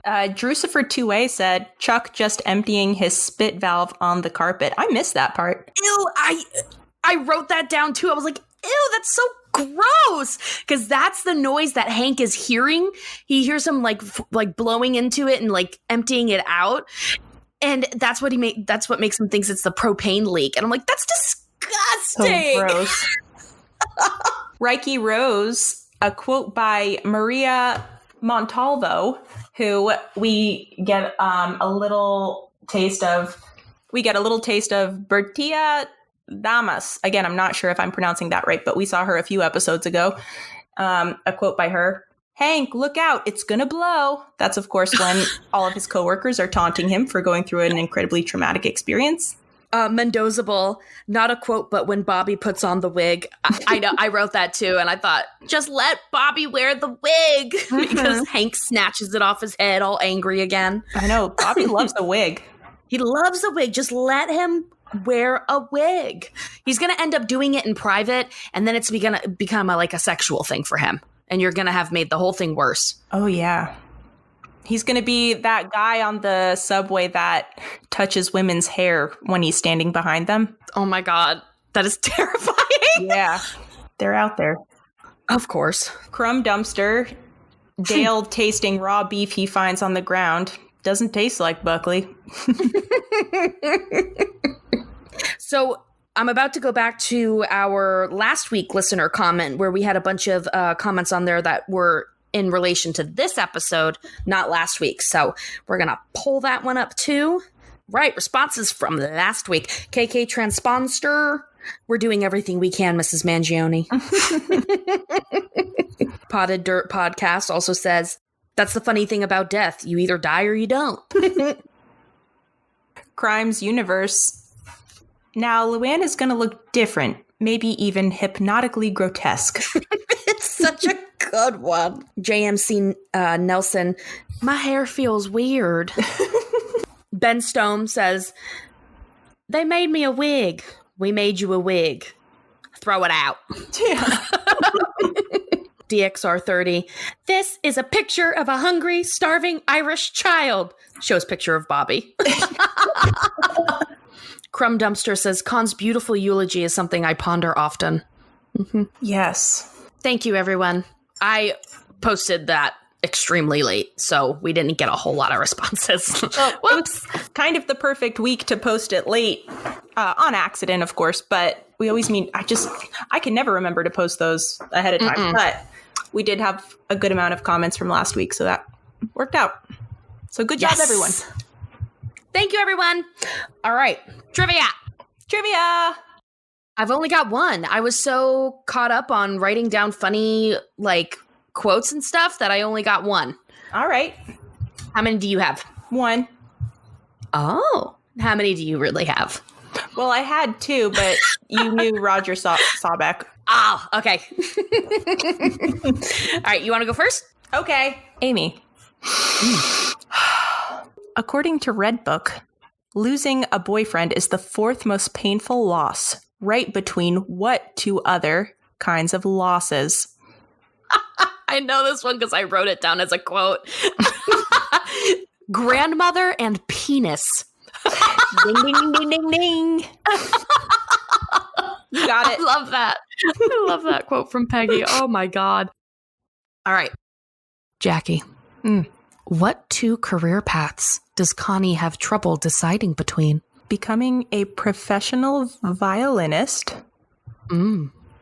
Drucifer 2A said, Chuck just emptying his spit valve on the carpet. I missed that part.
Ew, I wrote that down too. I was like, ew, that's so gross. Because that's the noise that Hank is hearing. He hears him like blowing into it and like emptying it out. And that's what that's what makes him thinks it's the propane leak. And I'm like, that's disgusting.
So gross. Reiki Rose, a quote by Maria Montalvo, who we get a little taste of Bertia Damas. Again, I'm not sure if I'm pronouncing that right, but we saw her a few episodes ago. A quote by her. Hank, look out, it's gonna blow. That's, of course, when all of his coworkers are taunting him for going through an incredibly traumatic experience.
Mendozable, not a quote, but when Bobby puts on the wig. I know, I wrote that too, and I thought, just let Bobby wear the wig, because Hank snatches it off his head all angry again.
I know, Bobby loves the wig.
He loves the wig, just let him wear a wig. He's going to end up doing it in private, and then it's going to become a sexual thing for him. And you're going to have made the whole thing worse.
Oh, yeah. He's going to be that guy on the subway that touches women's hair when he's standing behind them.
Oh, my God. That is terrifying.
Yeah. They're out there.
Of course.
Crumb Dumpster. Dale tasting raw beef he finds on the ground. Doesn't taste like Buckley.
So I'm about to go back to our last week listener comment where we had a bunch of comments on there that were in relation to this episode, not last week. So we're going to pull that one up too. Right. Responses from last week. KK Transponster. We're doing everything we can, Mrs. Mangione. Potted Dirt Podcast also says, that's the funny thing about death. You either die or you don't.
crimes universe, now Luann is going to look different, maybe even hypnotically grotesque.
It's such a good one. JMC Nelson, my hair feels weird. Ben Stone says, they made me a wig. We made you a wig. Throw it out.
Yeah.
DXR30, this is a picture of a hungry, starving Irish child. Shows picture of Bobby. Crumb Dumpster says, Khan's beautiful eulogy is something I ponder often. Mm-hmm.
Yes.
Thank you, everyone. I posted that extremely late, so we didn't get a whole lot of responses.
Well, whoops. It was kind of the perfect week to post it late, on accident, of course, but we always mean, I can never remember to post those ahead of time, but we did have a good amount of comments from last week, so that worked out. So good job, everyone.
Thank you, everyone. All right. Trivia. I've only got one. I was so caught up on writing down funny, quotes and stuff that I only got one.
All right.
How many do you have?
One.
Oh. How many do you really have?
Well, I had two, but you knew Roger Sawbeck.
Oh, okay. All right, you want to go first?
Okay. Amy. According to Redbook, losing a boyfriend is the fourth most painful loss, right between what two other kinds of losses?
I know this one because I wrote it down as a quote. Grandmother and penis.
Ding, ding, ding, ding, ding. You got it.
I love that. I love that quote from Peggy. Oh my God. All right. Jackie. What two career paths does Connie have trouble deciding between?
Becoming a professional violinist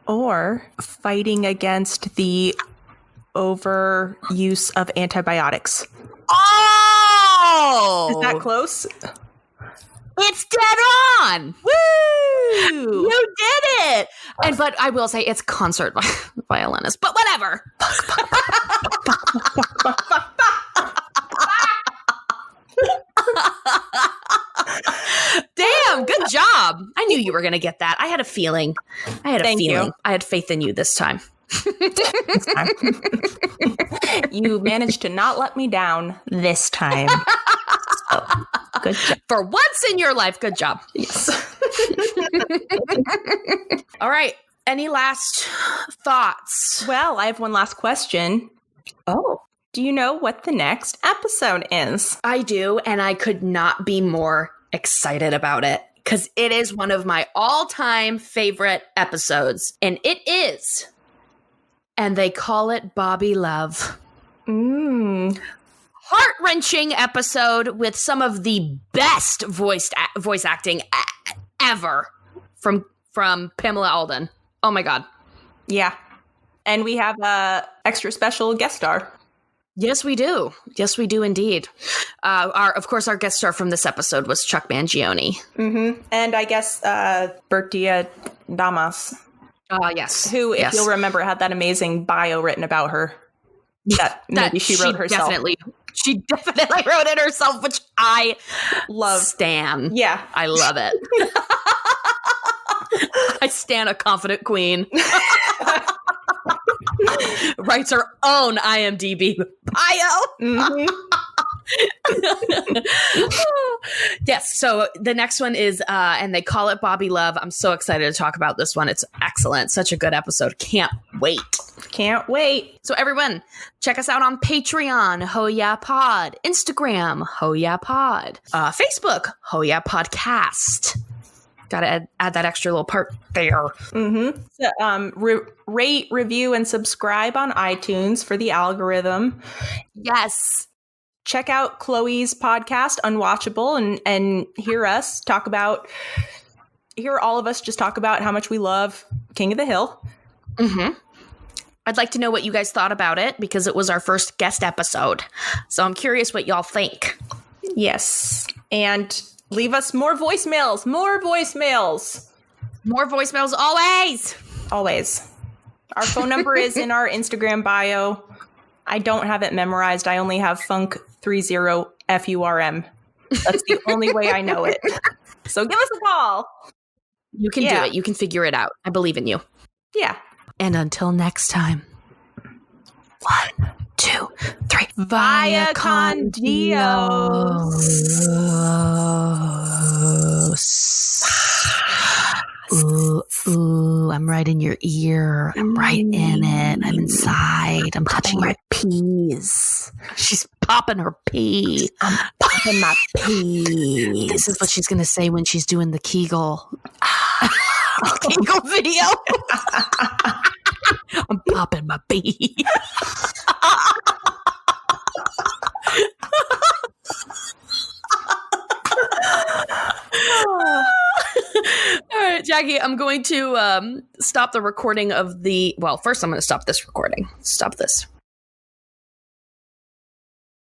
or fighting against the overuse of antibiotics.
Oh!
Is that close?
It's dead on!
Woo!
You did it! But I will say it's concert violinist, but whatever. Damn, good job. I knew you were going to get that. I had a feeling.
Thank you.
I had faith in you this time.
You managed to not let me down this time. So, good job.
For once in your life, good job.
Yes.
All right. Any last thoughts?
Well, I have one last question.
Oh.
Do you know what the next episode is?
I do, and I could not be more excited about it because it is one of my all-time favorite episodes, and it is. And they call it Bobby Love. Heart-wrenching episode with some of the best voice acting ever from Pamela Alden. Oh my God.
Yeah. And we have a extra special guest star.
Yes, we do. Yes, we do indeed. Of course, our guest star from this episode was Chuck Mangione.
Mm-hmm. And I guess Bertia Damas.
Yes.
Who, if you'll remember, had that amazing bio written about her. That maybe she wrote herself.
She definitely wrote it herself, which I
love.
Stan.
Yeah.
I love it. I stan a confident queen. Writes her own IMDb bio.
Mm-hmm.
Yes, so the next one is and they call it Bobby Love. I'm so excited to talk about this one. It's excellent. Such a good episode. Can't wait. So everyone, check us out on Patreon, Ho Yeah Pod, Instagram, Ho Yeah Pod, Facebook, Ho Yeah Podcast. Gotta add that extra little part there.
Mm-hmm. So, rate, review, and subscribe on iTunes for the algorithm.
Yes.
Check out Chloe's podcast, Unwatchable, and hear all of us just talk about how much we love King of the Hill.
Mm-hmm. I'd like to know what you guys thought about it because it was our first guest episode. So I'm curious what y'all think.
Yes. And leave us more voicemails. Always. Our phone number is in our Instagram bio. I don't have it memorized. I only have Funk30FURM. That's the only way I know it. So give us a call.
You can do it. You can figure it out. I believe in you.
Yeah.
And until next time. 1, 2, 3.
Via con
Dios. Ooh, I'm right in your ear. I'm right in it. I'm inside. I'm touching your peas. She's popping her pea.
I'm popping my peas.
This is what she's going to say when she's doing the Kegel. Kegel video. I'm popping my pea. All right, Jackie, I'm going to stop the recording of the... Well, first I'm going to stop this recording. Stop this.